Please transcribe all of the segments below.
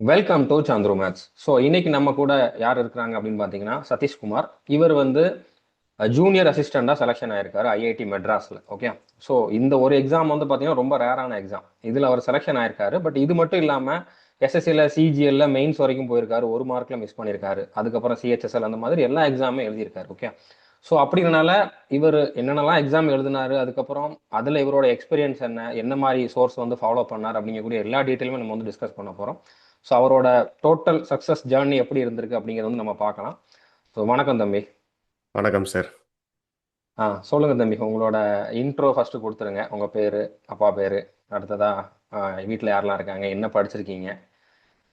Welcome to Chandru maths. So இன்னைக்கு நம்ம கூட யார் இருக்கிறாங்க அப்படின்னு பார்த்தீங்கன்னா சதீஷ்குமார். இவர் வந்து ஜூனியர் அசிஸ்டண்டாக செலெக்ஷன் ஆயிருக்காரு ஐஐடி மெட்ராஸில். ஓகே. ஸோ இந்த ஒரு எக்ஸாம் வந்து பார்த்தீங்கன்னா ரொம்ப ரேரான எக்ஸாம். இதில் அவர் செலெக்ஷன் ஆயிருக்காரு. பட் இது மட்டும் இல்லாமல் எஸ்எஸ்சியில் சிஜிஎல்ல மெயின்ஸ் வரைக்கும் போயிருக்காரு. ஒரு மார்க்ல மிஸ் பண்ணியிருக்காரு. அதுக்கப்புறம் சிஹெச்எஸ்எல் அந்த மாதிரி எல்லா எக்ஸாமும் எழுதியிருக்காரு. ஓகே. ஸோ அப்படினால இவர் என்னென்னலாம் எக்ஸாம் எழுதினாரு, அதுக்கப்புறம் அதில் இவரோட எக்ஸ்பீரியன்ஸ் என்ன, என்ன மாதிரி சோர்ஸ் வந்து ஃபாலோ பண்ணார் அப்படிங்கக்கூடிய எல்லா டீட்டெயிலுமே நம்ம வந்து டிஸ்கஸ் பண்ண போகிறோம். ஸோ அவரோட டோட்டல் சக்ஸஸ் ஜேர்னி எப்படி இருந்திருக்கு அப்படிங்கிறத வந்து நம்ம பார்க்கலாம். ஸோ வணக்கம் தம்பி. வணக்கம் சார். சொல்லுங்க தம்பி, உங்களோட இன்ட்ரோ ஃபர்ஸ்ட் கொடுத்துருங்க. உங்க பேரு, அப்பா பேரு, அடுத்ததா வீட்டில் யாரெல்லாம் இருக்காங்க, என்ன படிச்சிருக்கீங்க,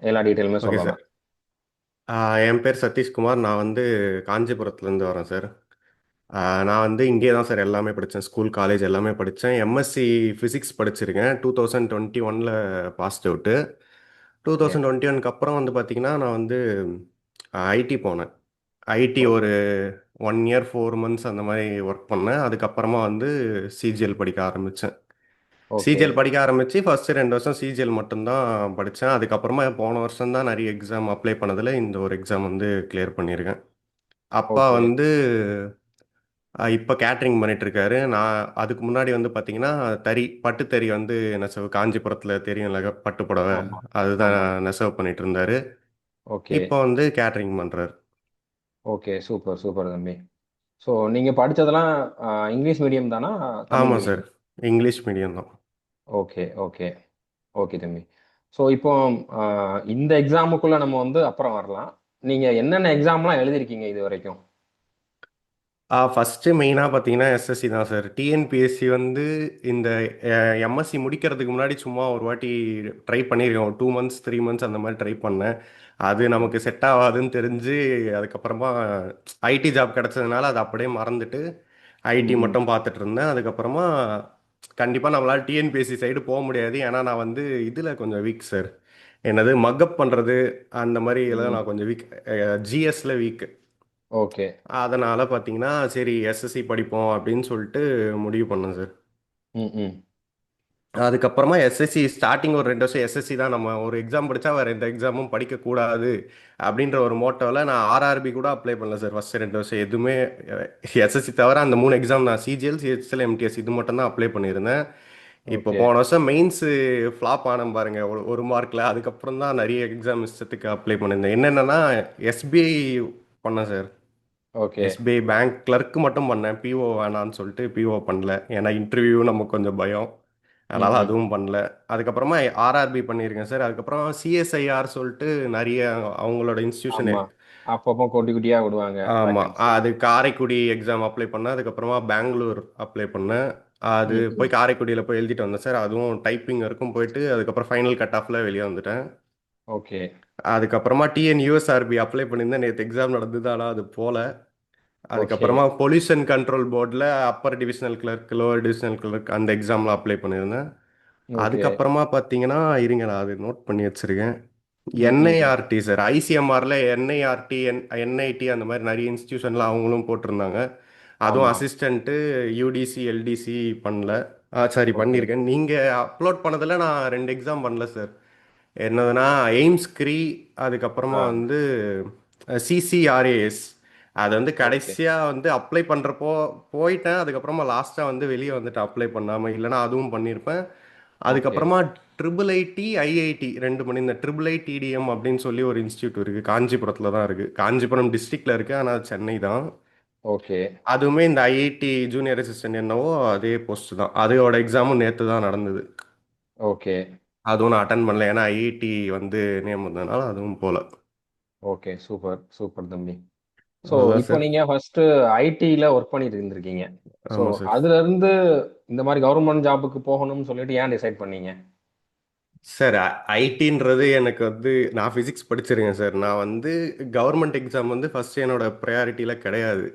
எல்லா டீட்டெயிலுமே ஓகே சார். சொல்லலாம். என் பேர் சதீஷ்குமார். நான் வந்து காஞ்சிபுரத்துலேருந்து வரேன் சார். நான் வந்து இங்கே தான் சார் எல்லாமே படித்தேன். ஸ்கூல், காலேஜ் எல்லாமே படித்தேன். எம்எஸ்சி ஃபிசிக்ஸ் படிச்சிருக்கேன். 2021 பாஸ்ட் அவுட்டு. ஓகே. 2021க்கு அப்புறம் வந்து பார்த்தீங்கன்னா நான் வந்து ஐடி போனேன். ஐடி ஒரு 1 இயர் 4 மந்த்ஸ் அந்த மாதிரி ஒர்க் பண்ணேன். அதுக்கப்புறமா வந்து சிஜிஎல் படிக்க ஆரம்பித்தேன். ஓகே. சிஜிஎல் படிக்க ஆரம்பித்து ஃபஸ்ட்டு 2 வருஷம் சிஜிஎல் மட்டும்தான் படித்தேன். அதுக்கப்புறமா போன வருஷம் தான் நிறைய எக்ஸாம் அப்ளை பண்ணதில் இந்த ஒரு எக்ஸாம் வந்து கிளியர் பண்ணியிருக்கேன். அப்பா ஓகே. வந்து இப்போ கேட்ரிங் பண்ணிகிட்ருக்காரு. நான் அதுக்கு முன்னாடி வந்து பார்த்தீங்கன்னா பட்டுத்தறி வந்து நெசவு காஞ்சிபுரத்தில் தெரியும்ல, பட்டு புடவை. ஆமா. அதுதான் ஆமா. நெசவு பண்ணிட்டு இருந்தாரு. ஓகே. இப்போ வந்து கேட்ரிங் பண்ணுறாரு. ஓகே. சூப்பர் சூப்பர் தம்பி. ஸோ நீங்க படிச்சதெல்லாம் இங்கிலீஷ் மீடியம் தானா, தமிழ் ஆமாம் சார். மீடியம்? இங்கிலீஷ் மீடியம் தான். ஓகே. ஓகே. ஓகே தம்பி. ஸோ இப்போ இந்த எக்ஸாமுக்குள்ள நம்ம வந்து அப்புறம் வரலாம். நீங்க என்னென்ன எக்ஸாம்லாம் எழுதிருக்கீங்க இது வரைக்கும்? ஃபஸ்ட்டு மெயினாக பார்த்தீங்கன்னா எஸ்எஸ்சி தான் சார். டிஎன்பிஎஸ்சி வந்து இந்த எம்எஸ்சி முடிக்கிறதுக்கு முன்னாடி சும்மா ஒரு வாட்டி ட்ரை பண்ணியிருக்கேன். ஒரு 2 மந்த்ஸ் 3 மந்த்ஸ் அந்த மாதிரி ட்ரை பண்ணேன். அது ஓகே. நமக்கு செட் ஆகாதுன்னு தெரிஞ்சு அதுக்கப்புறமா ஐடி ஜாப் கிடச்சதுனால அதை அப்படியே மறந்துட்டு ஐடி ம். மட்டும் பார்த்துட்டு இருந்தேன். அதுக்கப்புறமா கண்டிப்பாக நம்மளால் டிஎன்பிஎஸ்சி சைடு போக முடியாது. ஏன்னா நான் வந்து இதில் கொஞ்சம் வீக் சார். என்னது மக்கப் பண்ணுறது அந்த மாதிரி எல்லாம் ம். நான் கொஞ்சம் வீக். ஜிஎஸ்ல வீக். ஓகே. அதனால் பார்த்தீங்கன்னா சரி எஸ்எஸ்சி படிப்போம் அப்படின்னு சொல்லிட்டு முடிவு பண்ணேன் சார். ம். ம். அதுக்கப்புறமா எஸ்எஸ்சி ஸ்டார்டிங் ஒரு 2 வருஷம் எஸ்எஸ்சி தான். நம்ம ஒரு எக்ஸாம் படித்தா வேறு எந்த எக்ஸாமும் படிக்கக்கூடாது அப்படின்ற ஒரு மோட்டோவில் நான் ஆர்ஆர்பி கூட அப்ளை பண்ணல சார். ஃபஸ்ட்டு 2 வருஷம் எதுவுமே எஸ்எஸ்சி தவிர அந்த 3 எக்ஸாம் நான் சிஜிஎல், சிஹெச்எல், எம்டிஎஸ் இது மட்டும் தான் அப்ளை பண்ணியிருந்தேன். இப்போ ஓகே. போன வருஷம் மெயின்ஸு ஃப்ளாப் ஆனேன் பாருங்க, ஒரு மார்க்கில். அதுக்கப்புறம் தான் நிறைய எக்ஸாம் இஷ்டத்துக்கு அப்ளை பண்ணியிருந்தேன். என்னென்னா எஸ்பிஐ பண்ணேன் sir. Okay. SBI bank clerk மட்டும் பண்ணேன். பிஓ வேணான்னு சொல்லிட்டு பிஓ பண்ணல. ஏன்னா இன்டர்வியூ நமக்கு கொஞ்சம் பயம். ம். அதனால் ம். அதுவும் பண்ணல. அதுக்கப்புறமா ஆர்ஆர்பி பண்ணியிருக்கேன் சார். அதுக்கப்புறம் சிஎஸ்ஐஆர் சொல்லிட்டு நிறைய அவங்களோட இன்ஸ்டியூஷன். ஆமா. அப்பப்போ குட்டி குட்டியா விடுவாங்க ஆமாம். வேகன்சி. அது காரைக்குடி எக்ஸாம் அப்ளை பண்ணேன். அதுக்கப்புறமா பெங்களூர் அப்ளை பண்ணேன். அது ம். ம். போய் காரைக்குடியில் போய் எழுதிட்டு வந்தேன் சார். அதுவும் டைப்பிங் வரைக்கும் போயிட்டு அதுக்கப்புறம் ஃபைனல் கட் ஆஃபில் வெளியே வந்துட்டேன். ஓகே. அதுக்கப்புறமா டிஎன் யூஎஸ்ஆர்பி அப்ளை பண்ணியிருந்தேன். நேற்று எக்ஸாம் நடந்தது, ஆனால் அது போல. ஓகே. அதுக்கப்புறமா பொல்யூஷன் கண்ட்ரோல் போர்டில் upper divisional clerk, lower divisional clerk அந்த எக்ஸாமில் அப்ளை பண்ணியிருந்தேன். ஓகே. அதுக்கப்புறமா பார்த்தீங்கன்னா இருங்க, நான் அது நோட் பண்ணி வச்சுருக்கேன். ம். ம். NIRT sir. ஐசிஎம்ஆரில் என்ஐஆர்டி, என்ஐடி அந்த மாதிரி நிறைய இன்ஸ்டியூஷனில் அவங்களும் போட்டிருந்தாங்க. அதுவும் ஆமா. அசிஸ்டண்ட்டு யூடிசி எல்டிசி பண்ணல. Sorry, okay. பண்ணியிருக்கேன். நீங்கள் அப்லோட் பண்ணதில் நான் 2 எக்ஸாம் பண்ணல சார். என்னதுன்னா எய்ம்ஸ் க்ரீ, அதுக்கப்புறமா ஆ. வந்து சிசிஆர்ஏஎஸ். அது வந்து ஓகே. கடைசியாக வந்து அப்ளை பண்ணுறப்போ போயிட்டேன். அதுக்கப்புறமா லாஸ்ட்டாக வந்து வெளியே வந்துட்டு அப்ளை பண்ணாமல், இல்லைனா அதுவும் பண்ணியிருப்பேன். ஓகே. அதுக்கப்புறமா ட்ரிபிள் ஐடி, ஐஐடி 2 பண்ணி, இந்த ட்ரிபிள் ஐடிடிஎம் அப்படின்னு சொல்லி ஒரு இன்ஸ்டியூட் இருக்குது. காஞ்சிபுரத்தில் தான் இருக்குது. காஞ்சிபுரம் டிஸ்ட்ரிக்டில் இருக்குது, ஆனால் சென்னை தான். ஓகே. அதுவுமே இந்த ஐஐடி ஜூனியர் அசிஸ்டன்ட் என்னவோ அதே போஸ்ட் தான். அதோட எக்ஸாமும் நேற்று தான் நடந்தது. ஓகே. அதுவும் நான் அட்டன் பண்ணல, ஏன்னா ஐஐடி வந்து நேம் வந்ததுனால அதுவும் போல. ஓகே. சூப்பர் சூப்பர் தம்பி. ஸோ அவ்வளோதான் இப்போ சார். நீங்க ஃபர்ஸ்ட் ஐடில ஒர்க் பண்ணிட்டு இருந்திருக்கீங்க. ஸோ ஆமாம் சார். அதுல இருந்து இந்த மாதிரி கவர்மெண்ட் ஜாபுக்கு போகணும்னு சொல்லிட்டு ஏன் டிசைட் பண்ணீங்க? சார், ஐடின்றது எனக்கு வந்து நான் ஃபிசிக்ஸ் படிச்சிருக்கேன் சார். நான் வந்து கவர்மெண்ட் எக்ஸாம் வந்து ஃபர்ஸ்ட் என்னோட ப்ரையாரிட்டியில் கிடையாது.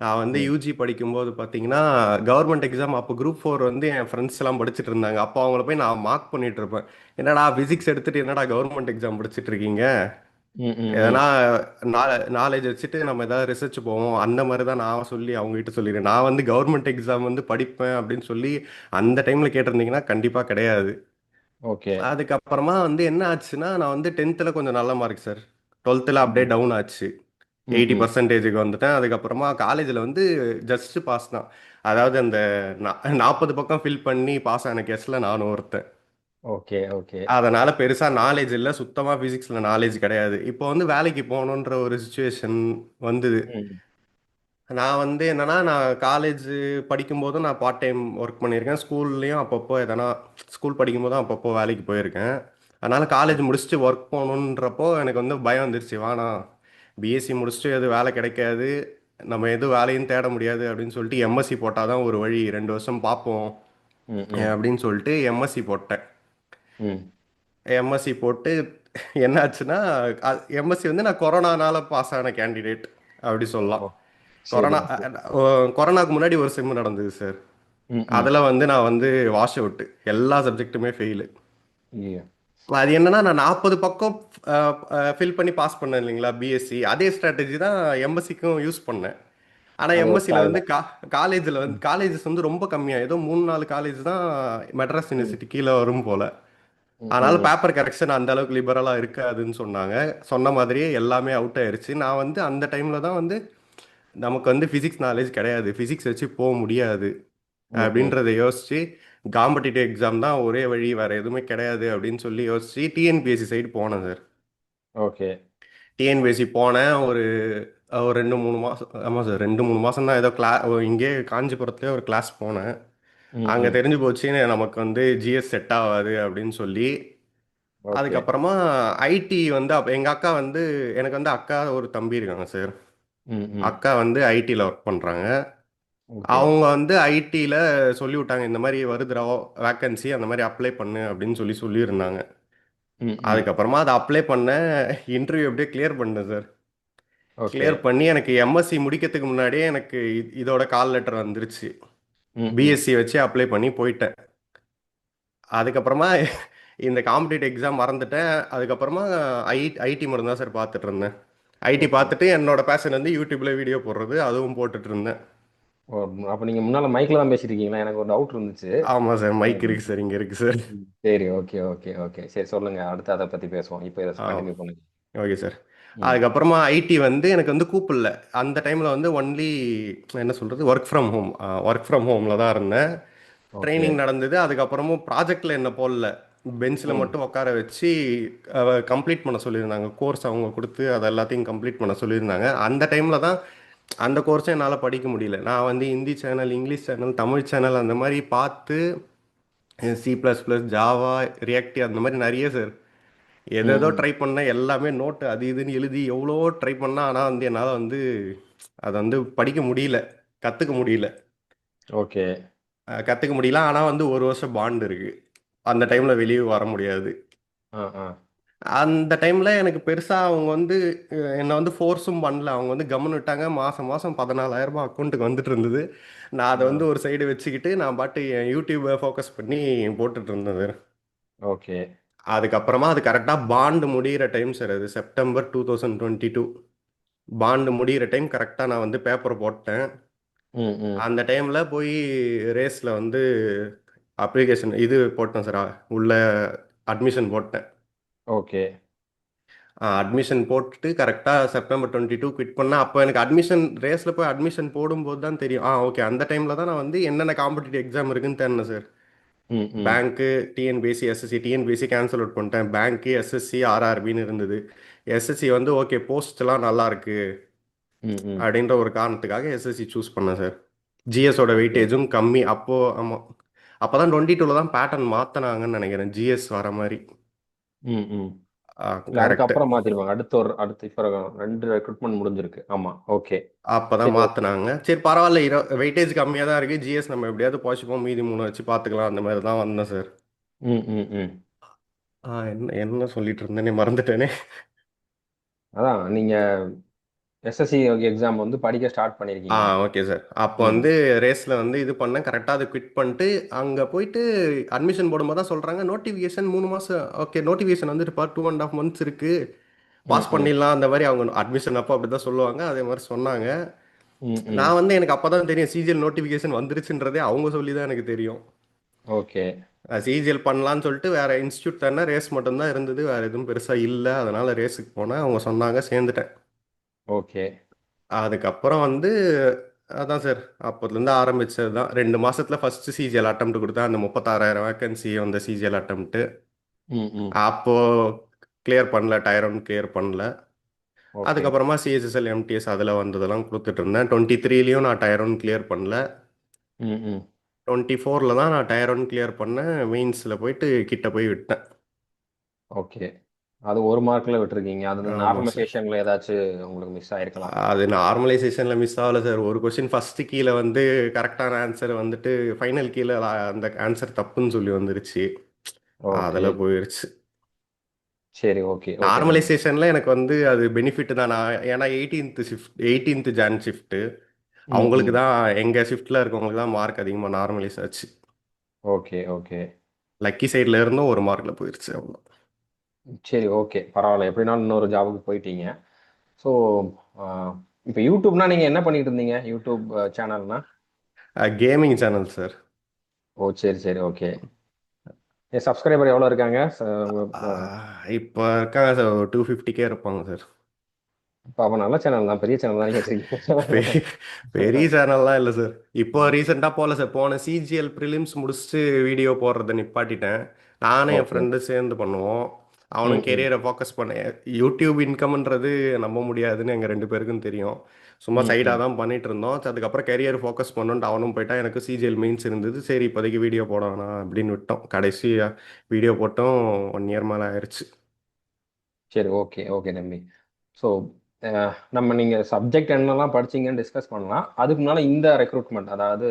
நான் வந்து ம். யூஜி படிக்கும்போது பார்த்தீங்கன்னா கவர்மெண்ட் எக்ஸாம் அப்போ குரூப் 4 வந்து என் ஃப்ரெண்ட்ஸ் எல்லாம் படிச்சுட்டு இருந்தாங்க. அப்போ அவங்கள போய் நான் மார்க் பண்ணிட்டு இருப்பேன். என்னடா ஃபிசிக்ஸ் எடுத்துட்டு என்னடா கவர்மெண்ட் எக்ஸாம் படிச்சுட்டு இருக்கீங்க, ம். ம். ம். எதனா நாலேஜ் வச்சுட்டு நம்ம ஏதாவது ரிசர்ச் போவோம் அந்த மாதிரி தான் நான் சொல்லி அவங்ககிட்ட சொல்லிடுறேன். நான் வந்து கவர்மெண்ட் எக்ஸாம் வந்து படிப்பேன் அப்படின்னு சொல்லி அந்த டைமில் கேட்டிருந்தீங்கன்னா கண்டிப்பாக கிடையாது. ஓகே. அதுக்கப்புறமா வந்து என்ன ஆச்சுன்னா நான் வந்து 10th கொஞ்சம் நல்ல மார்க் சார். 12th அப்படியே ம். டவுன் ஆச்சு. ம். ம். 80%க்கு வந்துட்டேன். அதுக்கப்புறமா காலேஜில் வந்து ஜஸ்ட் பாஸ் தான். அதாவது அந்த 40 பக்கம் ஃபில் பண்ணி பாஸ் ஆன கேஸில் நானும் ஒருத்தன். ஓகே. ஓகே. அதனால பெருசா நாலேஜ் இல்ல. சுத்தமா பிசிக்ஸ்ல நாலேஜ் கிடையாது. இப்போ வந்து வேலைக்கு போகணுன்ற ஒரு சுச்சுவேஷன் வந்தது. ம். நான் வந்து என்னன்னா, நான் காலேஜ் படிக்கும்போதும் நான் பார்ட் டைம் ஒர்க் பண்ணியிருக்கேன். ஸ்கூல்லயும் அப்பப்போ எதனா ஸ்கூல் படிக்கும்போதும் அப்பப்போ வேலைக்கு போயிருக்கேன். அதனால காலேஜ் முடிச்சுட்டு ஒர்க் போகணுன்றப்போ எனக்கு வந்து பயம் வந்துருச்சு. வேணாம் பிஎஸ்சி முடிச்சுட்டு எதுவும் வேலை கிடைக்காது. நம்ம எதுவும் வேலையும் தேட முடியாது அப்படின்னு சொல்லிட்டு எம்எஸ்சி போட்டால் தான் ஒரு வழி. 2 வருஷம் பார்ப்போம் ம். ம். அப்படின்னு சொல்லிட்டு எம்எஸ்சி போட்டேன். ம். எம்எஸ்சி போட்டு என்ன ஆச்சுன்னா எம்எஸ்சி வந்து நான் கொரோனானால பாஸ் ஆன கேண்டிடேட் அப்படி சொல்லலாம். ஓ! கொரோனா சரிங்க சார். கொரோனாக்கு முன்னாடி ஒரு செம் நடந்தது சார். ம். ம். அதில் வந்து நான் வந்து வாஷ் அவுட்டு எல்லா சப்ஜெக்ட்டுமே ஃபெயிலு. ஐயோ! அது என்னன்னா நான் 40 பக்கம் ஃபில் பண்ணி பாஸ் பண்ணேன் இல்லைங்களா பிஎஸ்சி, அதே ஸ்ட்ராட்டஜி தான் எம்எஸ்சிக்கும் யூஸ் பண்ணேன். ஆனால் அது ஒர்க் எம்எஸ்சியில் ஆகல. வந்து காலேஜில் வந்து ம். காலேஜஸ் வந்து ரொம்ப கம்மியாக ஏதோ 3 4 காலேஜ் தான் மெட்ராஸ் ம். யூனிவர்சிட்டி கீழே வரும் போல. ம். அதனால ம். பேப்பர் கரெக்ஷன் அந்த அளவுக்கு லிபரலாக இருக்காதுன்னு சொன்னாங்க. சொன்ன மாதிரியே எல்லாமே அவுட் ஆயிருச்சு. நான் வந்து அந்த டைமில் தான் வந்து நமக்கு வந்து ஃபிசிக்ஸ் நாலேஜ் கிடையாது. ஃபிசிக்ஸ் வச்சு போக முடியாது ம். ம். அப்படின்றத யோசிச்சு காம்படிட்டிவ் எக்ஸாம் தான் ஒரே வழி, வேற எதுவுமே கிடையாது அப்படின்னு சொல்லி யோசிச்சு டிஎன்பிஎஸ்சி சைடு போனேன் சார். ஓகே. டிஎன்பிஎஸ்சி போனேன். ஒரு ஒரு 2 3 மாதம், ஆமாம் சார், 2 3 மாதம் தான் ஏதோ இங்கே காஞ்சிபுரத்துலேயே ஒரு கிளாஸ் போனேன். ம். அங்கே ம். தெரிஞ்சு போச்சு நமக்கு வந்து ஜிஎஸ் செட் ஆகாது அப்படின்னு சொல்லி. ஓகே. அதுக்கப்புறமா ஐடி வந்து எங்கள் அக்கா வந்து எனக்கு வந்து அக்கா ஒரு தம்பி இருக்காங்க சார். ம். ம். அக்கா வந்து ஐடியில் ஒர்க் பண்ணுறாங்க. ஓகே. அவங்க வந்து ஐடியில் சொல்லி விட்டாங்க இந்த மாதிரி வருதுடா வேக்கன்சி, அந்த மாதிரி அப்ளை பண்ணு அப்படின்னு சொல்லி சொல்லியிருந்தாங்க. ம். ம். அதுக்கப்புறமா அதை அப்ளை பண்ணேன். இன்டர்வியூ அப்படியே கிளியர் பண்ணேன் சார். ஓகே. கிளியர் பண்ணி எனக்கு எம்எஸ்சி முடிக்கிறதுக்கு முன்னாடியே எனக்கு இதோட கால் லெட்டர் வந்துருச்சு. ம். ம். பிஎஸ்சி வச்சு அப்ளை பண்ணி போயிட்டேன். அதுக்கப்புறமா இந்த காம்படிட்டிவ் எக்ஸாம் மறந்துட்டேன். அதுக்கப்புறமா ஐடி மட்டும் தான் சார் பார்த்துட்டு இருந்தேன். IT okay. பார்த்துட்டு என்னோட பேஷன் வந்து யூடியூப்ல வீடியோ போடுறது, அதுவும் போட்டுட்டு இருந்தேன். ஓ! அப்ப நீங்க முன்னால மைக்ல தான் பேசிட்டு இருக்கீங்களா? எனக்கு ஒரு டவுட் இருந்துச்சு. ஆமாம் சார், மைக் ம். இருக்கு சார், இங்கே இருக்கு சார். ம். சரி. ஓகே. ஓகே. ஓகே. சரி சொல்லுங்க. அடுத்து அத பத்தி பேசுவோம். இப்ப இத ஆ, கன்டின்யூ பண்ணுங்க. Okay sir. ம். அதுக்கப்புறமா ஐடி வந்து எனக்கு வந்து கூப்பிடல. அந்த டைமில் வந்து ஒன்லி என்ன சொல்கிறது, work from home. Work from ஹோமில் தான் இருந்தேன். ஓகே. ட்ரைனிங் நடந்தது. அதுக்கப்புறமும் ப்ராஜெக்டில் என்ன போடல. பெஞ்சில் ம். மட்டும் உட்கார வச்சு கம்ப்ளீட் பண்ண சொல்லியிருந்தாங்க. கோர்ஸ் அவங்க கொடுத்து அதை எல்லாத்தையும் கம்ப்ளீட் பண்ண சொல்லியிருந்தாங்க. அந்த டைமில் தான் அந்த கோர்ஸை என்னால் படிக்க முடியல. நான் வந்து Hindi channel, English channel, Tamil channel அந்த மாதிரி பார்த்து C++, ஜாவா, ரியாக்ட் அந்த மாதிரி நிறைய சார் ம். எதேதோ ம். ட்ரை பண்ணேன். எல்லாமே நோட்டு அது இதுன்னு எழுதி எவ்வளோ ட்ரை பண்ணேன். ஆனால் வந்து என்னால் வந்து அதை வந்து படிக்க முடியல, கற்றுக்க முடியல. ஓகே. கற்றுக்க முடியல. ஆனால் வந்து 1 வருஷம் பாண்ட் இருக்கு. அந்த டைமில் வெளியே வர முடியாது. ஆ. ஆ. அந்த டைமில் எனக்கு பெருசாக அவங்க வந்து என்னை வந்து ஃபோர்ஸும் பண்ணல. அவங்க வந்து கம்முன்னு விட்டாங்க. மாதம் மாதம் 14,000 அக்கௌண்ட்டுக்கு வந்துட்டு இருந்தது. நான் அதை ஆ. வந்து ஒரு சைடு வச்சுக்கிட்டு நான் பாட்டு என் யூடியூப்பை ஃபோக்கஸ் பண்ணி போட்டுட்டு இருந்தேன். ஓகே. அதுக்கப்புறமா அது கரெக்டாக பாண்டு முடிகிற டைம் சார், அது செப்டம்பர் 2022. பாண்டு முடிகிற டைம் கரெக்டாக நான் வந்து பேப்பர் போட்டேன். ம். ம். அந்த டைமில் போய் ரேஸில் வந்து அப்ளிகேஷன் இது போட்டேன் சார். உள்ள அட்மிஷன் போட்டேன். ஓகே. அட்மிஷன் போட்டுட்டு கரெக்டாக செப்டம்பர் 22 குவிட் பண்ணேன். அப்போ எனக்கு அட்மிஷன் ரேஸில் போய் அட்மிஷன் போடும்போது தான் தெரியும். ஓகே, அந்த டைமில் தான் நான் வந்து என்னென்ன காம்படிட்டிவ் எக்ஸாம் இருக்குன்னு தெரியும் சார். ம். ம். Bank, TNPSC, SSC. TNPSC cancel out பண்ணிட்டேன். பேங்க்கு, எஸ்எஸ்சி, ஆர்ஆர்பின்னு இருந்தது. எஸ்எஸ்சி வந்து ஓகே போஸ்ட்லாம் நல்லா இருக்கு ம். ம். அப்படின்ற ஒரு காரணத்துக்காக எஸ்எஸ்சி சூஸ் பண்ணேன் சார். ஜிஎஸோட ஓகே. வெயிட்டேஜும் கம்மி அப்போ. ஆமாம், அப்போ தான் 22ல் தான் பேட்டர்ன் மாற்றினாங்கன்னு நினைக்கிறேன், ஜிஎஸ் வர மாதிரி. ம். ம். இல்ல கரெக்டு. அதுக்கப்புறம் மாத்திருவாங்க. அடுத்து இப்ப 2 ரெக்ரூட்மெண்ட் முடிஞ்சிருக்கு. ஆமா. ஓகே. அப்போ தான் சரி. ஓகே. மாற்றினாங்க. சரி பரவாயில்ல, வெயிட்டேஜ் கம்மியாக தான் இருக்குது, ஜிஎஸ் நம்ம எப்படியாவது போச்சுப்போம், மீதி 3 வச்சு பார்த்துக்கலாம், அந்த மாதிரி தான் வந்தேன் சார். ம். ம். ம். என்ன என்ன சொல்லிட்டு இருந்தேனே மறந்துட்டேனே. அதான் நீங்க எஸ்எஸ்சி எக்ஸாம் வந்து படிக்க ஸ்டார்ட் பண்ணிருக்கீங்க. Okay sir. அப்போ ம். வந்து ரேஸில் வந்து இது பண்ணேன். கரெக்டாக அதை குவிட் பண்ணிட்டு அங்கே போயிட்டு அட்மிஷன் போடும்போது தான் சொல்கிறாங்க நோட்டிஃபிகேஷன் 3 மாதம். ஓகே, நோட்டிஃபிகேஷன் வந்துட்டு 2.5 மந்த்ஸ் இருக்குது, ம். பாஸ் ம். பண்ணிடலாம். அந்த மாதிரி அவங்க அட்மிஷன் அப்போ அப்படி தான் சொல்லுவாங்க. அதே மாதிரி சொன்னாங்க. ம். ம். நான் வந்து எனக்கு அப்போ தான் தெரியும் சிஜிஎல் நோட்டிஃபிகேஷன் வந்துருச்சுன்றதே அவங்க சொல்லி தான் எனக்கு தெரியும். ஓகே. சிஜிஎல் பண்ணலான்னு சொல்லிட்டு வேற இன்ஸ்டியூட் தானே ரேஸ் மட்டும்தான் இருந்தது, வேற எதுவும் பெருசா இல்லை. அதனால ரேஸுக்கு போனேன், அவங்க சொன்னாங்க, சேர்ந்துட்டேன். ஓகே. அதுக்கப்புறம் வந்து அதான் சார், அப்போதுலேருந்து ஆரம்பிச்சது தான். 2 மாசத்துல ஃபர்ஸ்ட் சிஜிஎல் அட்டம்ப்ட் கொடுத்தேன். அந்த 36,000 வேகன்சி அந்த சிஜிஎல் அட்டம்ப்ட். ம் ம். அப்போ கிளியர் பண்ணல, டயர் ஒன் கிளியர் பண்ணல. ஓகே. அதுக்கப்புறமா சிஎஸ்எஸ்எல் எம்டிஎஸ் அதில் வந்ததெல்லாம் கொடுத்துட்டு இருந்தேன். 23லையும் நான் டயர் ஒன் கிளியர் பண்ணல. ம் ம். 24ல் தான் நான் டயர் ஒன் கிளியர் பண்ணேன். மெயின்ஸில் போயிட்டு கிட்ட போய் விட்டேன். ஓகே. அது ஒரு மார்க்ல விட்டுருக்கீங்க. அது ஆமாம் சார். நார்மலைசேஷன்ல ஏதாச்சும் உங்களுக்கு மிஸ் ஆயிருக்கலாம். அது நார்மலைசேஷனில் மிஸ் ஆகல சார். ஒரு கொஸ்டின் ஃபஸ்ட்டு கீழே வந்து கரெக்டான ஆன்சர் வந்துட்டு ஃபைனல் கீழே அந்த ஆன்சர் தப்புன்னு சொல்லி வந்துருச்சு. ஓகே. அதில் போயிருச்சு. சரி. ஓகே ஓகே தம்பி. நார்மலைசேஷனில் எனக்கு வந்து அது பெனிஃபிட் தான். நான் ஏன்னா 18th ஜான் ஷிஃப்ட்டு, ம் அவங்களுக்கு ம். தான், எங்கள் ஷிஃப்ட்டில் இருக்கவங்களுக்கு தான் மார்க் அதிகமாக நார்மலைஸ் ஆச்சு. Okay okay. லக்கி சைடில் இருந்தும் ஒரு மார்க்கில் போயிருச்சு, அவ்வளோ. சரி. ஓகே, பரவாயில்ல. எப்படினாலும் இன்னொரு ஜாபுக்கு போயிட்டீங்க. ஸோ இப்போ யூடியூப்னா நீங்கள் என்ன பண்ணிட்டு இருந்தீங்க? யூடியூப் சேனல்னா? Gaming channel sir. ஓ சரி சரி. ஓகே. என் சப்ஸ்கிரைபர் எவ்வளோ இருக்காங்க? இப்போ இருக்காங்க சார், ஒரு 250K இருப்பாங்க சார். இப்போ அப்போ நல்ல சேனல் தான், பெரிய சேனல் தான் நீங்கள் பெரிய வச்சிருக்கீங்க. பெரிய சேனல்லாம் இல்லை சார். இப்போ ரீசெண்டாக போகல சார். போன சிஜிஎல் ப்ரிலிம்ஸ் முடிச்சுட்டு வீடியோ போடுறத நிப்பாட்டிட்டேன். நானும் என் ஓகே. ஃப்ரெண்டு சேர்ந்து பண்ணுவோம். ம் அவனும் ம். கெரியரை ஃபோக்கஸ் பண்ண, யூடியூப் இன்கம்ன்றது நம்ப முடியாதுன்னு எங்கள் 2 பேருக்கும் தெரியும். சும்மா ம் சைடாக ம். தான் பண்ணிட்டு இருந்தோம். சரி, அதுக்கப்புறம் கெரியர் ஃபோக்கஸ் பண்ணோன்ட்டு அவனும் போயிட்டான். எனக்கு சிஜிஎல் மெயின்ஸ் இருந்தது. சரி, இப்போதைக்கு வீடியோ போட வேணாம் அப்படின்னு விட்டோம். கடைசி வீடியோ போட்டோம் 1 இயர் மேலே ஆயிடுச்சு. சரி. ஓகே ஓகே தம்பி. ஸோ நம்ம நீங்கள் சப்ஜெக்ட் என்னெல்லாம் படிச்சீங்கன்னு டிஸ்கஸ் பண்ணலாம். அதுக்கு முன்னால் இந்த ரெக்ரூட்மெண்ட், அதாவது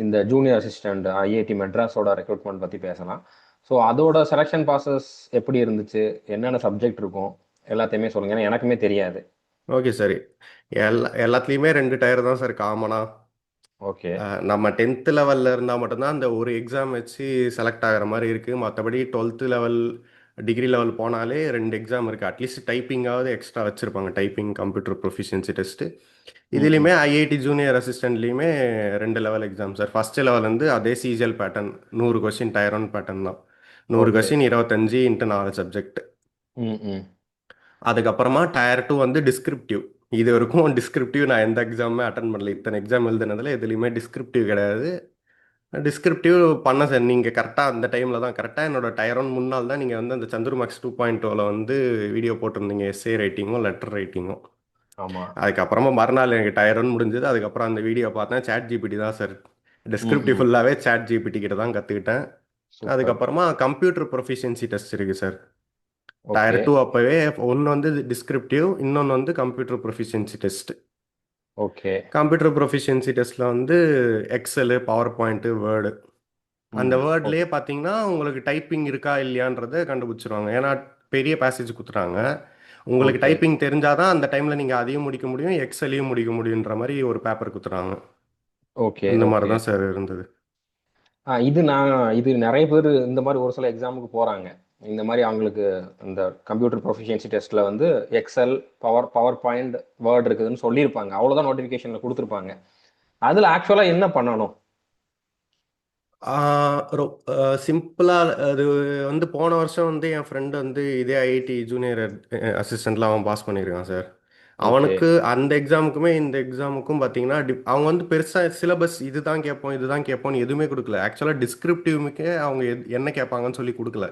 இந்த ஜூனியர் அசிஸ்டண்ட் ஐஐடி மெட்ராஸோட ரெக்ரூட்மெண்ட் பற்றி பேசலாம். ஸோ அதோட செலெக்ஷன் ப்ராசஸ் எப்படி இருந்துச்சு? என்னென்ன சப்ஜெக்ட் இருக்கும்? எல்லாத்தையுமே சொல்லுங்கள், ஏன்னா எனக்குமே தெரியாது. Okay sir. எல்லாத்துலேயுமே 2 டயர் தான் சார் காமனாக. ஓகே. நம்ம 10th லெவலில் இருந்தால் மட்டும்தான் அந்த ஒரு எக்ஸாம் வச்சு செலக்ட் ஆகிற மாதிரி இருக்குது. மற்றபடி 12th லெவல், டிகிரி லெவல் போனாலே 2 எக்ஸாம் இருக்குது. அட்லீஸ்ட் டைப்பிங்காவது எக்ஸ்ட்ரா வச்சுருப்பாங்க, டைப்பிங் கம்ப்யூட்டர் ப்ரொஃபிஷியன்சி டெஸ்ட்டு. ம் ம். இதுலேயுமே ஐஐடி ஜூனியர் அசிஸ்டன்ட்லேயுமே 2 level exam sir. First level வந்து அதே CGL pattern, 100 question tier one pattern தான். 100 ஓகே. Question 25 into 4 subject. ம் ம். அதுக்கப்புறமா டயர் டூ வந்து டிஸ்கிரிப்டிவ். இது வரைக்கும் டிஸ்கிரிப்டிவ் நான் எந்த எக்ஸாமுமே அட்டன் பண்ணல. இத்தனை எக்ஸாம் எழுதுனதுல எதுலையுமே டிஸ்கிரிப்டிவ் கிடையாது. டிஸ்கிரிப்டிவ் பண்ண சார். நீங்கள் கரெக்டாக அந்த டைமில் தான், கரெக்டாக என்னோட டயர் ஒன் முன்னால் தான் நீங்கள் வந்து அந்த சந்துருமாக்ஸ் 2.0ல வந்து வீடியோ போட்டிருந்தீங்க, எஸ்ஏ ரைட்டிங்கும் லெட்டர் ரைட்டிங்கும். ஆமாம். அதுக்கப்புறமா மறுநாள் எனக்கு டயர் ஒன் முடிஞ்சது. அதுக்கப்புறம் அந்த வீடியோ பார்த்தேன். சேட் ஜிபிடி தான் சார். ம் டிஸ்கிரிப்டிவ் ம். ஃபுல்லாகவே சேட் ஜிபிடி கிட்ட தான் கற்றுக்கிட்டேன். சூப்பர். அதுக்கப்புறமா கம்ப்யூட்டர் ப்ரொஃபிஷியன்சி டெஸ்ட் இருக்குது சார். டயர் ஓகே டூ அப்போவே ஒன்று வந்து டிஸ்கிரிப்டிவ், இன்னொன்று வந்து computer proficiency test. Okay. Computer proficiency டெஸ்ட்டில் வந்து எக்ஸலு, பவர் பாயிண்ட்டு, வேர்டு. அந்த ம். வேர்ட்லேயே ஓகே. பார்த்தீங்கன்னா உங்களுக்கு டைப்பிங் இருக்கா இல்லையான்றதை கண்டுபிடிச்சிருவாங்க. ஏன்னா பெரிய பேசேஜ் கொடுத்துட்டாங்க. உங்களுக்கு ஓகே. டைப்பிங் தெரிஞ்சாதான் அந்த டைமில் நீங்கள் அதையும் முடிக்க முடியும், எக்ஸலையும் முடிக்க முடியுன்ற மாதிரி ஒரு பேப்பர் கொடுத்துட்டாங்க. ஓகே. இந்த மாதிரி ஓகே. தான் சார் இருந்தது. இது நிறைய பேர் இந்த மாதிரி ஒரு சில எக்ஸாமுக்கு போகிறாங்க. இந்த மாதிரி அவங்களுக்கு இந்த கம்ப்யூட்டர் ப்ரொஃபிஷியன்சி டெஸ்ட்டில் வந்து எக்ஸல், பவர் பாயிண்ட், வேர்ட் இருக்குதுன்னு சொல்லியிருப்பாங்க. அவ்வளோதான் நோட்டிஃபிகேஷனில் கொடுத்துருப்பாங்க. அதில் ஆக்சுவலாக என்ன பண்ணணும்? சிம்பிளாக அது வந்து போன வருஷம் வந்து என் ஃப்ரெண்டு வந்து இதே ஐஐடி ஜூனியர் அசிஸ்டண்ட்லாம் அவன் பாஸ் பண்ணியிருக்கான் சார். ஓகே. அவனுக்கு அந்த எக்ஸாமுக்குமே இந்த எக்ஸாமுக்கும் பார்த்தீங்கன்னா அவங்க வந்து பெருசாக சிலபஸ் இதுதான் கேட்போம் இதுதான் கேட்போம்னு எதுவுமே கொடுக்கல. ஆக்சுவலாக டிஸ்கிரிப்டிவ்முக்கே அவங்க என்ன கேட்பாங்கன்னு சொல்லி கொடுக்கல.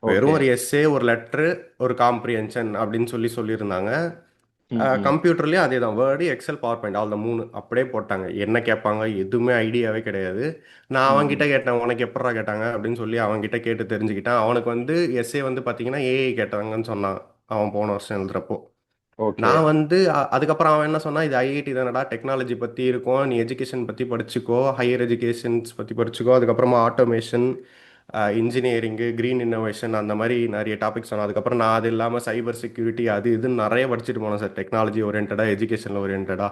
வெறும் ஓகே. ஒரு எஸ்ஸே, ஒரு லெட்ரு, ஒரு காம்ப்ரிஹென்ஷன் அப்படின்னு சொல்லியிருந்தாங்க. ம் ம். கம்ப்யூட்டர்லேயும் அதே தான், வேர்டு, எக்ஸல், பவர் பாயிண்ட், அவ்வளோ 3 அப்படியே போட்டாங்க. என்ன கேட்பாங்க எதுவுமே ஐடியாவே கிடையாது. நான் ம் அவன்கிட்ட ம். கேட்டேன், உனக்கு எப்பட்றா கேட்டாங்க அப்படின்னு சொல்லி அவன்கிட்ட கேட்டு தெரிஞ்சுக்கிட்டேன். அவனுக்கு வந்து எஸ்ஏ வந்து பார்த்தீங்கன்னா ஏஐ கேட்டாங்கன்னு சொன்னான், அவன் போன வருஷம் எழுதுறப்போ. ஓகே. நான் வந்து அதுக்கப்புறம் அவன் என்ன சொன்னான், இது ஐஐடி தானடா, டெக்னாலஜி பற்றி இருக்கும், நீ எஜுகேஷன் பற்றி படிச்சுக்கோ, ஹையர் எஜுகேஷன்ஸ் பற்றி படிச்சுக்கோ, அதுக்கப்புறமா ஆட்டோமேஷன், இன்ஜினியரிங்கு, க்ரீன் இன்னோவேஷன், அந்த மாதிரி நிறைய டாபிக்ஸ் சொன்னேன். அதுக்கப்புறம் நான் அது இல்லாமல் சைபர் செக்யூரிட்டி அது இதுன்னு நிறைய படிச்சுட்டு போனேன் சார். டெக்னாலஜி ஓரியன்டாக, எஜுகேஷன் ஓரியன்டாக,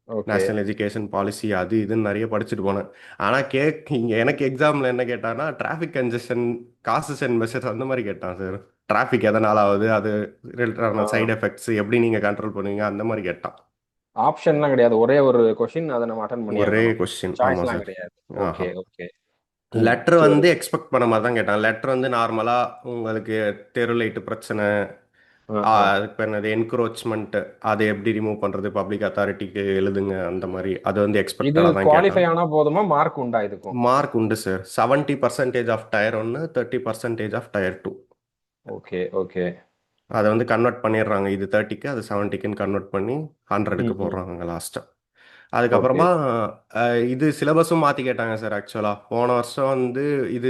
ஓகே. நேஷனல் எஜுகேஷன் பாலிசி அது இதுன்னு நிறைய படிச்சுட்டு போனேன். ஆனால் இங்கே எனக்கு எக்ஸாமில் என்ன கேட்டான்னா, traffic congestion, causes and measures அந்த மாதிரி கேட்டான் சார். டிராஃபிக் எதனால் ஆகுது, அது ரிலேட்டடான சைடு எஃபெக்ட்ஸ் எப்படி நீங்கள் கண்ட்ரோல் பண்ணுவீங்க, அந்த மாதிரி கேட்டான். ஆப்ஷன்லாம் கிடையாது, ஒரே ஒரு கொஷின், அதை நம்ம அட்டன் ஒரே பண்ணியாகணும். கொஸ்டின். ஆமாம் சாய்ஸ்லாம் சார். கிடையாது. ஆஹா. Okay okay. லெட்டர் சரி. வந்து எக்ஸ்பெக்ட் பண்ண மாதிரி தான் கேட்டான். லெட்டர் வந்து நார்மலா உங்களுக்கு தெரு லைட்டு பிரச்சனை, ஆ, ஆ. அதுக்கு பேர் என்னது என்க்ரோச்மெண்ட், அதை எப்படி ரிமூவ் பண்றது, பப்ளிக் அத்தாரிட்டிக்கு எழுதுங்க அந்த மாதிரி. அது வந்து இது எக்ஸ்பெக்டடா தான் கேட்டான். குவாலிஃபை ஆனா போதுமா, மார்க் உண்டா இதுக்கும்? மார்க் உண்டு சார். 70% ஆஃப் டயர் ஒன்று, 30% of tier two. Okay, okay. அதை வந்து கன்வெர்ட் பண்ணிடுறாங்க. இது 30க்கு அது 70க்குன்னு கன்வெர்ட் பண்ணி 100க்கு ம், ம். போடுறாங்க லாஸ்ட்டா. ஓகே. அதுக்கப்புறமா இது சிலபஸும் மாற்றி கேட்டாங்க சார். ஆக்சுவலாக போன வருஷம் வந்து இது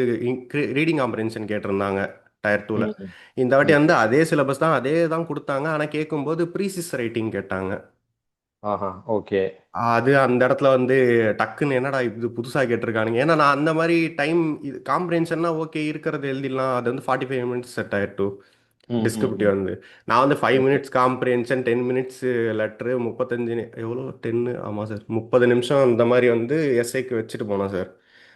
ரீடிங் காம்ப்ரிஹென்ஷன் கேட்டிருந்தாங்க டயர் டூவில். ம், ம். இந்த வாட்டி ம். வந்து அதே சிலபஸ் தான், அதே தான் கொடுத்தாங்க. ஆனால் கேட்கும்போது ப்ரீசிஸ் ரைட்டிங் கேட்டாங்க. ஆஹா. ஓகே. அது அந்த இடத்துல வந்து டக்குன்னு என்னடா இது புதுசாக கேட்டிருக்கானுங்க. ஏன்னா நான் அந்த மாதிரி டைம் இது காம்ப்ரிஹென்ஷன்னா ஓகே இருக்கிறது எழுதிடலாம். அது வந்து 45 மினிட்ஸ் செட் ஆயிட்டு ம், ம், டிஸ்கிரிப்டிவ் ம். வந்து. நான் வந்து 5 okay. Minutes comprehension, 10 minutes letter, 35 எவ்வளோ 10, ஆமாம் சார், 30 நிமிஷம் இந்த மாதிரி வந்து எஸ்ஐக்கு வச்சுட்டு போனோம் சார்.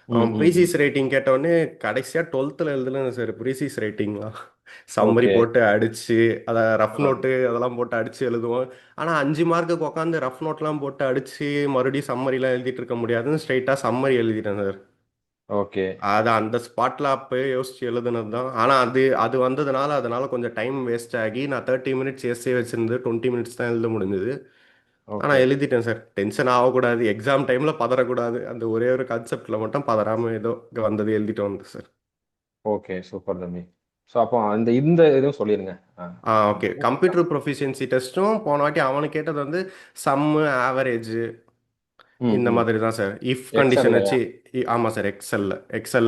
ம், அவன் ம், ம். ப்ரீசிஸ் ரைட்டிங் கேட்டவொடனே கடைசியாக 12th எழுதலன்னு சார் ப்ரீசிஸ் ரைட்டிங்லாம். Summary okay. போட்டு அடிச்சு, அதை ரஃப் ஆ. நோட்டு அதெல்லாம் போட்டு அடிச்சு எழுதுவோம். ஆனால் 5 மார்க்குக்கு உட்காந்து ரஃப் நோட்லாம் போட்டு அடிச்சு மறுபடியும் சம்மரிலாம் எழுதிட்டு இருக்க முடியாதுன்னு ஸ்ட்ரைட்டாக சம்மரி எழுதிட்டேன் சார். ஓகே. அது அந்த ஸ்பாட்ல அப்பயே யோசிச்சு எழுதுனது தான். ஆனால் அது அது வந்ததுனால அதனால கொஞ்சம் டைம் வேஸ்ட் ஆகி நான் 30 மினிட்ஸ் எஸ்ஸே வச்சிருந்து 20 மினிட்ஸ் தான் எழுத முடிஞ்சது. ஓகே. ஆனால் எழுதிட்டேன் சார். டென்ஷன் ஆகக்கூடாது, எக்ஸாம் டைமில் பதறக்கூடாது, அந்த ஒரே ஒரு கான்செப்டில் மட்டும் பதறாமல் ஏதோ வந்தது எழுதிட்டு வந்தேன் சார். ஓகே. சூப்பர் தம்பி. ஸோ அப்போ இந்த இந்த இதுவும் சொல்லிருங்க. ஆ. ஓகே. கம்ப்யூட்டர் ப்ரொஃபிஷியன்சி டெஸ்ட்டும் போன வாட்டி அவனுக்கு கேட்டது வந்து சம்மு, ஆவரேஜ் ம், இந்த ம். மாதிரி தான் சார். இஃப் கண்டிஷன் எக்ஸல்லையா? வச்சு ஆமாம் சார். எக்ஸல்ல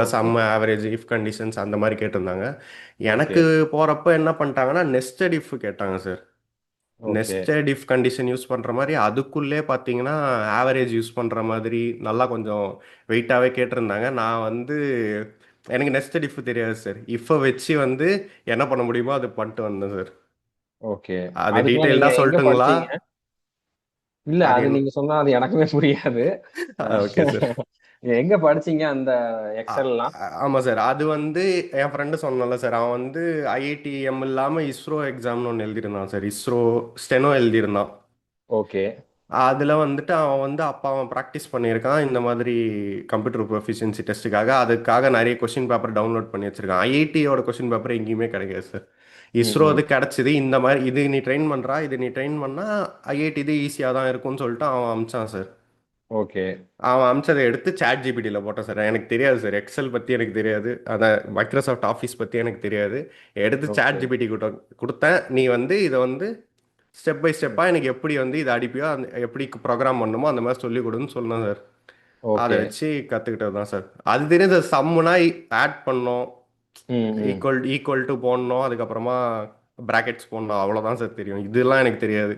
okay. Sum, average, if conditions அந்த மாதிரி கேட்டிருந்தாங்க. ஓகே. எனக்கு போகிறப்ப என்ன பண்ணிட்டாங்கன்னா நெஸ்டட் இஃப் கேட்டாங்க sir. Okay. Nested if condition use பண்ணுற மாதிரி அதுக்குள்ளே பார்த்தீங்கன்னா ஆவரேஜ் யூஸ் பண்ணுற மாதிரி நல்லா கொஞ்சம் வெயிட்டாகவே கேட்டிருந்தாங்க. நான் வந்து எனக்கு நெஸ்டட் இஃப் தெரியாது சார். இஃப்பை வச்சு வந்து என்ன பண்ண முடியுமோ அது பண்ணிட்டு வந்தேன் சார். ஓகே. அது அதுக்கெல்லாம் நீங்க டீட்டெயில்டாக எங்க சொல்லட்டுங்களா? படிச்சீங்க? இல்ல, அது அது என் நீங்க சொன்னா அது எனக்குமே புரியாது. Okay sir. நீங்க எங்க படிச்சீங்க அந்த எக்ஸெல்லாம்? ஆமாம் சார். அது வந்து என் ஃப்ரெண்டு சொன்னல சார், அவன் வந்து ஐஐடிஎம் இல்லாமல் இஸ்ரோ எக்ஸாம்னு ஒன்று எழுதியிருந்தான் சார். இஸ்ரோ ஸ்டெனோ எழுதியிருந்தான். ஓகே. அதில் வந்துட்டு அவன் வந்து அப்போ அவன் ப்ராக்டிஸ் பண்ணியிருக்கான் இந்த மாதிரி கம்ப்யூட்டர் ப்ரொஃபிஷியன்சி டெஸ்ட்டுக்காக. அதுக்காக நிறைய கொஷின் பேப்பர் டவுன்லோட் பண்ணி வச்சிருக்கான். ஐஐடியோட கொஷின் பேப்பர் எங்கேயுமே கிடைக்காது சார். ம், இஸ்ரோ ம். இது கிடச்சிது. இந்த மாதிரி இது நீ ட்ரெயின் பண்ணுறா, இது நீ ட்ரெயின் பண்ணால் ஐஐடி இது ஈஸியாக தான் இருக்கும்னு சொல்லிட்டு அவன் அமிச்சான் சார். ஓகே. அவன் அமிச்சதை எடுத்து சாட் ஜிபிடியில் போட்டேன் சார். எனக்கு தெரியாது சார், எக்ஸல் பற்றி எனக்கு தெரியாது, அதான் மைக்ரோசாஃப்ட் ஆஃபீஸ் பற்றி எனக்கு தெரியாது. எடுத்து சாட் ஓகே. ஜிபிடி கொடுத்தேன். நீ வந்து இதை வந்து ஸ்டெப் பை ஸ்டெப்பாக எனக்கு எப்படி வந்து இதை அடிப்பியோ அந்த எப்படி ப்ரோக்ராம் பண்ணுமோ அந்த மாதிரி சொல்லிக் கொடுன்னு சொன்னேன் சார். அதை ஓகே. வச்சு கற்றுக்கிட்டது தான் சார். அது தெரியுது, சம்முனா ஆட் பண்ணோம், ம், ம். ஈக்குவல் ஈக்குவல் டு போடணும், அதுக்கப்புறமா ப்ராக்கெட்ஸ் போடணும், அவ்வளோதான் சார் தெரியும். இதெல்லாம் எனக்கு தெரியாது.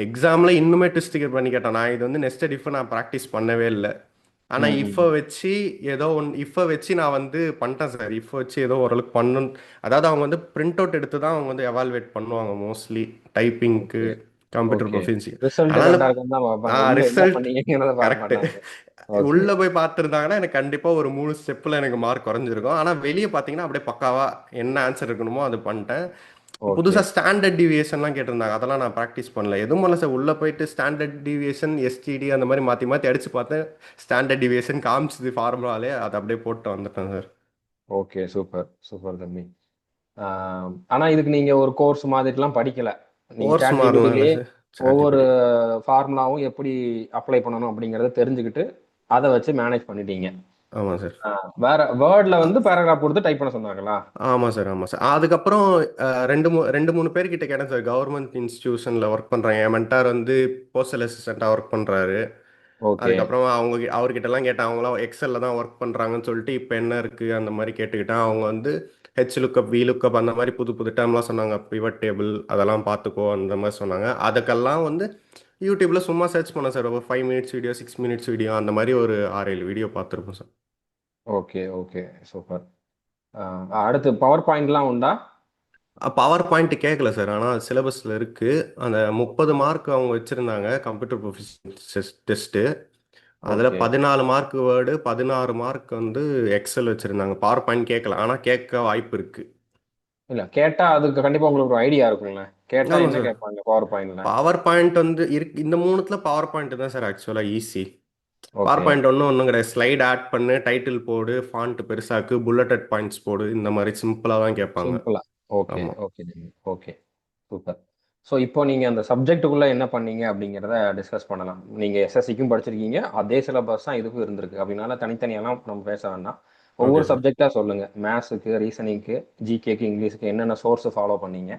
எக்ஸாமில் இன்னுமே ட்விஸ்ட் பண்ணி கேட்டேன். நான் இது வந்து நெஸ்டட் இஃப் நான் ப்ராக்டிஸ் பண்ணவே இல்லை. ஆனால் ம், இஃப்பை ம். வச்சு ஏதோ ஒன்று இஃப்பை வச்சு நான் வந்து பண்ணிட்டேன் சார். இஃப்பை வச்சு ஏதோ ஓரளவுக்கு பண்ணணும். அதாவது அவங்க வந்து பிரிண்ட் அவுட் எடுத்து தான் அவங்க வந்து எவால்வேட் பண்ணுவாங்க மோஸ்ட்லி டைப்பிங்க்கு, okay. Computer okay. Proficiency. Result அதனால கரெக்ட்டா இருக்குன்னு தான் பார்ப்பாங்க. உள்ள என்ன ரிசல்ட் பண்ணீங்கங்கிறத பார்க்க கரெக்டு. மாட்டாங்க. ஓகே. உள்ள போய் பார்த்துருந்தாங்கன்னா எனக்கு கண்டிப்பாக ஒரு 3 ஸ்டெப்பில் எனக்கு மார்க் குறைஞ்சிருக்கும். ஆனால் வெளியே பார்த்தீங்கன்னா அப்படியே பக்காவா என்ன ஆன்சர் இருக்கணுமோ அது பண்ணிட்டேன். ஓகே. புதுசாக ஸ்டாண்டர்ட் டிவியேஷன்லாம் கேட்டிருந்தாங்க. அதெல்லாம் நான் ப்ராக்டிஸ் பண்ணல. எதுவும் பண்ணல சார். உள்ளே போயிட்டு ஸ்டாண்டர்ட் டிவியேஷன், எஸ்டிடி அந்த மாதிரி மாற்றி மாற்றி அடித்து பார்த்தேன். ஸ்டாண்டர்ட் டிவியேஷன் காமிச்சது ஃபார்முலாலே, அதை அப்படியே போட்டு வந்துட்டேன் சார். ஓகே. சூப்பர். சூப்பர் தம்பி. ஆனா இதுக்கு நீங்க ஒரு கோர்ஸ் மாதிரிலாம் படிக்கல. நீங்க கோர்ஸ் சாட் மாறலாம் இல்லை ஜிபிடிலயே சார். சாட் ஒவ்வொரு ஜிபிடி. ஃபார்முலாவும் எப்படி அப்ளை பண்ணணும் அப்படிங்கிறத தெரிஞ்சுக்கிட்டு, அத வச்சு மேனேஜ் பண்ணிட்டீங்க. ஆமாம் சார். ஆ. வேற வேர்ட்ல வந்து பேராகிராஃப் குடுத்து டைப் பண்ண சொன்னாங்களா? ஆமாம் சார். ஆமாம் சார். அதுக்கப்புறம் ரெண்டு மூணு பேர்கிட்ட கேட்டேன் சார். கவர்மெண்ட் இன்ஸ்டிடியூஷனில் ஒர்க் பண்ணுறேன். என் மென்டார் வந்து போஸ்டல் அசிஸ்டண்ட்டாக ஒர்க் பண்ணுறாரு. ஓகே. அதுக்கப்புறம் அவர்கிட்டலாம் கேட்டேன். அவங்களாம் எக்ஸலில் தான் ஒர்க் பண்ணுறாங்கன்னு சொல்லிட்டு இப்போ என்ன இருக்குது அந்த மாதிரி கேட்டுக்கிட்டேன். அவங்க வந்து ஹெச் லுக்கப், வி லுக்கப் அந்த மாதிரி புது புது டேர்ம்லாம் சொன்னாங்க. பிவட் டேபிள் அதெல்லாம் பார்த்துக்கோ அந்த மாதிரி சொன்னாங்க. அதுக்கெல்லாம் வந்து யூடியூப்பில் சும்மா சர்ச் பண்ணேன் சார். ஒரு 5 மினிட்ஸ் வீடியோ, 6 மினிட்ஸ் வீடியோ அந்த மாதிரி ஒரு 6-7 வீடியோ பார்த்துருப்போம் சார். Okay, okay. சூப்பர். ஆ. அடுத்து பவர் பாயிண்ட்லாம் உண்டா? பவர் பாயிண்ட் கேட்கல சார். ஆனால் சிலபஸில் இருக்குது. அந்த 30 மார்க் அவங்க வச்சுருந்தாங்க கம்ப்யூட்டர் ப்ரொஃபிஷியன்சி டெஸ்ட்டு. அதில் ஓகே. 14 மார்க் வேர்டு, 16 மார்க் வந்து எக்ஸல் வச்சுருந்தாங்க. பவர் பாயிண்ட் கேட்கல, ஆனால் கேட்க வாய்ப்பு இருக்குது. இல்ல கேட்டா அதுக்கு கண்டிப்பா உங்களுக்கு ஒரு ஐடியா இருக்கும்ல. கேட்டா ஆமாம் என்ன சார். கேட்பாங்க பவர் பாயிண்ட்ல? பவர் பாயிண்ட் வந்து இருக்கு. இந்த மூணுத்துல பவர் பாயிண்ட் தான் சார் ஆக்சுவலாக ஈஸி. Power okay. பாயிண்ட் ஒன்றும் கிடையாது. ஸ்லைட் ஆட் பண்ணு, டைட்டில் போடு, ஃபாண்ட் பெருசாக்கு, புல்லட்டட் பாயிண்ட்ஸ் போடு, இந்த மாதிரி சிம்பிளாக தான் கேட்பாங்க. சிம்பிளா. ஓகே, ஆமாம். ஓகே தம்பி. ஓகே. சூப்பர். ஸோ இப்போ நீங்க அந்த சப்ஜெக்ட்டுக்குள்ள என்ன பண்ணீங்க அப்படிங்கிறத டிஸ்கஸ் பண்ணலாம். நீங்க எஸ்எஸ்சிக்கும் படிச்சிருக்கீங்க. அதே சிலபஸ் தான் இதுக்கும் இருந்திருக்கு. அப்படினால தனித்தனியாலாம் நம்ம பேச வேண்டாம். ஓகே ஒவ்வொரு சார். சப்ஜெக்ட்டா சொல்லுங்க. மேத்ஸுக்கு, ரீசனிங்க்கு, ஜிகேக்கு, இங்கிலீஷ்க்கு என்னென்ன சோர்ஸ் ஃபாலோ பண்ணீங்க?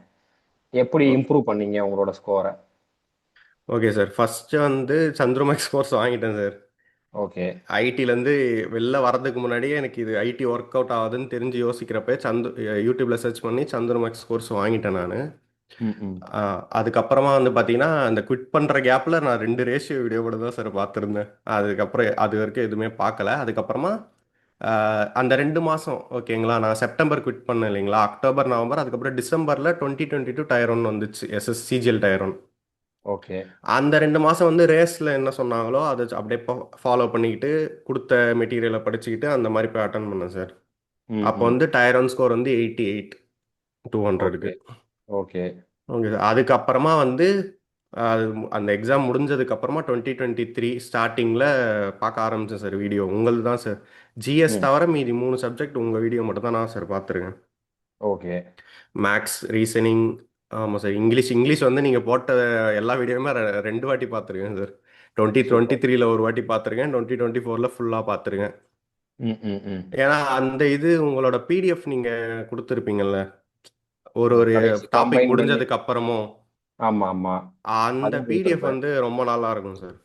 எப்படி இம்ப்ரூவ் பண்ணீங்க உங்களோட ஸ்கோர? Okay sir. ஃபர்ஸ்ட்டு வந்து சந்திரமேக்ஸ் கோர்ஸ் வாங்கிட்டேன் சார். ஓகே. ஐடிலேருந்து வெளில வரதுக்கு முன்னாடியே எனக்கு இது ஐடி ஒர்க் அவுட் ஆகுதுன்னு தெரிஞ்சு யோசிக்கிறப்ப யூடியூப்ல சர்ச் பண்ணி சந்திரமேக்ஸ் கோர்ஸ் வாங்கிட்டேன் நான். ம், ம். அதுக்கப்புறமா வந்து பார்த்தீங்கன்னா, அந்த குவிட் பண்ணுற கேப்பில் நான் 2 ரேஷியோ வீடியோ கூட தான் சார் பார்த்துருந்தேன். அதுக்கப்புறம் அது வரைக்கும் எதுவுமே பார்க்கல. அதுக்கப்புறமா அந்த 2 மாதம் ஓகேங்களா, நான் செப்டம்பர் குவிட் பண்ணேன் இல்லைங்களா, அக்டோபர், நவம்பர், அதுக்கப்புறம் டிசம்பரில் 2022 டயர் ஒன் வந்துச்சு, சிஜிஎல் டயர் ஒன். ஓகே. அந்த 2 மாதம் வந்து ரேஸில் என்ன சொன்னாங்களோ அதை அப்படியே ஃபாலோ பண்ணிக்கிட்டு கொடுத்த மெட்டீரியலை படிச்சுக்கிட்டு அந்த மாதிரி போய் அட்டன் பண்ணேன் சார். ம், அப்போ ம். வந்து டயர் ஒன் ஸ்கோர் வந்து 88 200க்கு. Okay, okay. Okay sir. அதுக்கப்புறமா வந்து அது அந்த எக்ஸாம் முடிஞ்சதுக்கு அப்புறமா 2023 ஸ்டார்டிங்கில் பார்க்க ஆரம்பிச்சேன் சார் வீடியோ. உங்களது தான் சார். ஜிஎஸ் ம். தவிர மீதி 3 சப்ஜெக்ட் உங்கள் வீடியோ மட்டும் தான் நான் சார் பார்த்துருக்கேன். ஓகே. Maths, reasoning. ஆமாம் சார். இங்கிலீஷ் இங்கிலீஷ் வந்து நீங்கள் போட்ட எல்லா வீடியோவுமே 2 வாட்டி பார்த்துருக்கேன் சார். சூப்பர். 2023ல ஒரு வாட்டி பார்த்துருக்கேன், 2024ல ஃபுல்லாக பார்த்துருக்கேன். ம், ம், ம். ஏன்னா அந்த இது உங்களோட பிடிஎஃப் நீங்கள் கொடுத்துருப்பீங்கல்ல, ஒரு ஒரு கடைசி டாபிக் கம்பைன் பண்ணி. முடிஞ்சதுக்கு அப்புறமும் ஆமா, ஆமா. அந்த அதுவும் பிடிஎஃப் குடுத்திருப்பேன். வந்து ரொம்ப நல்லா இருக்கும் சார்.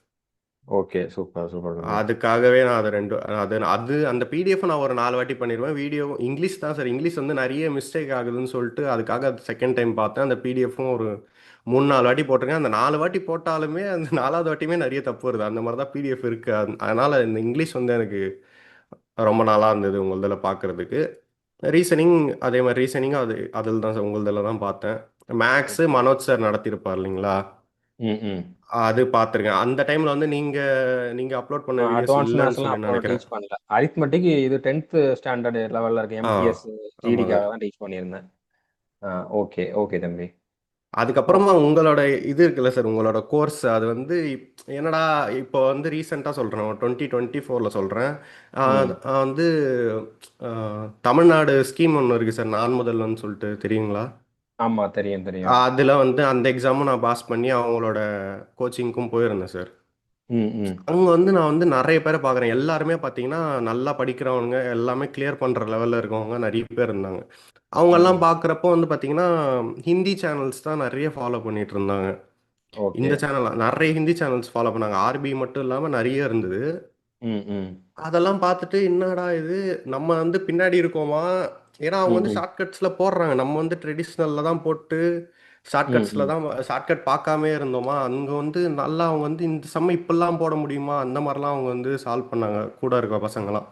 ஓகே. சூப்பர், சூப்பர் தம்பி. அதுக்காகவே நான் அது 2 அது அது அந்த பிடிஎஃப் நான் ஒரு 4 வாட்டி பண்ணிருவேன். வீடியோ இங்கிலீஷ் தான் சார். இங்கிலீஷ் வந்து நெறைய மிஸ்டேக் ஆகுதுன்னு சொல்லிட்டு, அதுக்காக செகண்ட் டைம் பார்த்தேன். அந்த பிடிஎஃப்பும் ஒரு 3, 4 வாட்டி போட்டிருக்கேன். அந்த 4 வாட்டி போட்டாலுமே, அந்த 4வது வாட்டியுமே நெறைய தப்பு வருது. அந்த மாரி தான் பிடிஎஃப் இருக்கு. அதனால இந்த இங்கிலீஷ் வந்து எனக்கு ரொம்ப நல்லா இருந்தது உங்கள்துல பார்க்கறதுக்கு. ரீசனிங் அதே மாரி ரீசனிங்கும் அதில தான் சார் உங்கள்துல தான் பார்த்தேன். Maths okay. மனோஜ் சார் நடத்தியிருப்பார் இல்லைங்களா? ம், ம். அது பார்த்துருக்கேன். அந்த டைம்ல வந்து நீங்க நீங்க அப்லோட் பண்ண வீடியோஸ் அட்வான்ஸ் இல்லன்னு மேத்ஸ்லாம் சொல்லி அப்போ நெனைக்கிறேன். டீச் பண்ணல. அரித்மெட்டிக் இது 10த் ஸ்டாண்டர்ட் லெவல்ல இருக்க ஆ. எம்டிஎஸ், ஆமா ஜிடிக்காக சார். தான் டீச் பண்ணியிருந்தேன். ஆ, ஓகே, ஓகே தம்பி. ஓ. அதுக்கப்புறமா உங்களோட இது இருக்குல்ல சார், உங்களோட கோர்ஸ் அது வந்து என்னடா இப்போ வந்து ரீசெண்டா சொல்றேன். 2024ல சொல்றேன். ம். வந்து அ தமிழ்நாடு ஸ்கீம் ஒண்ணு இருக்கு சார். நான் முதல்வன் சொல்லிட்டு தெரியுங்களா? ஆமா. தெரியும், தெரியும். அதுல வந்து அந்த எக்ஸாமும் நான் பாஸ் பண்ணி அவங்களோட கோச்சிங்க்கும் போயிருந்தேன் சார். ம், ம். அங்க வந்து நான் வந்து நெறைய பேர பார்க்குறேன். எல்லாருமே பார்த்தீங்கன்னா, நல்லா படிக்கிறவனுங்க, எல்லாமே கிளியர் பண்ற லெவல்ல இருக்கவங்க நெறைய பேர் இருந்தாங்க. அவங்கெல்லாம் ம். பார்க்குறப்போ வந்து பார்த்தீங்கன்னா, ஹிந்தி சேனல்ஸ் தான் நெறைய ஃபாலோ பண்ணிட்டு இருந்தாங்க. ஓகே. இந்த சேனல் நெறைய ஹிந்தி சேனல்ஸ் ஃபாலோ பண்ணாங்க. ஆர்பி மட்டும் இல்லாம நெறைய இருந்தது. ம், ம். அதெல்லாம் பார்த்துட்டு, என்னடா இது! நம்ம வந்து பின்னாடி இருக்கோமா? ஏன்னா அவங்க ம், வந்து ம். ஷார்ட்கட்ஸ்ல போடுறாங்க. நம்ம வந்து ட்ரெடிஷ்னல்ல தான் போட்டு, ம், ஷார்ட்கட்ஸ்ல ம். தான் ஷார்ட்கட் பார்க்காமயே இருந்தோமா? அங்க வந்து நல்லா அவங்க வந்து இந்த சம் இப்படிலாம் போட முடியுமா? அந்த மாரிலாம் அவங்க வந்து சால்வ் பண்ணாங்க. கூட இருக்க பசங்கலாம்.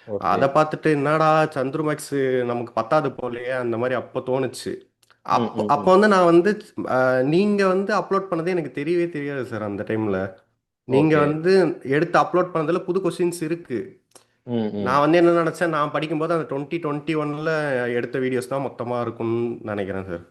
ஓகே. அத பார்த்துட்டு, என்னடா சந்துரு மேக்ஸ் நமக்கு பத்தாது போலயே! அந்த மாரி அப்ப தோணுச்சு. ம், அப்போ ம், அப்போ ம். வந்து நான் வந்து நீங்க வந்து அப்லோட் பண்ணதே எனக்கு தெரியவே தெரியாது சார் அந்த டைம்ல. நீங்க ஓகே. வந்து எடுத்து அப்லோட் பண்ணதுல புது கொஸ்டின்ஸ் இருக்கு. ம், ம். நான் வந்து என்ன நெனச்சேன், நான் படிக்கும்போது அந்த 2021ல எடுத்த வீடியோஸ் தான் மொத்தமா இருக்கும்னு நெனைக்கிறேன் சார்.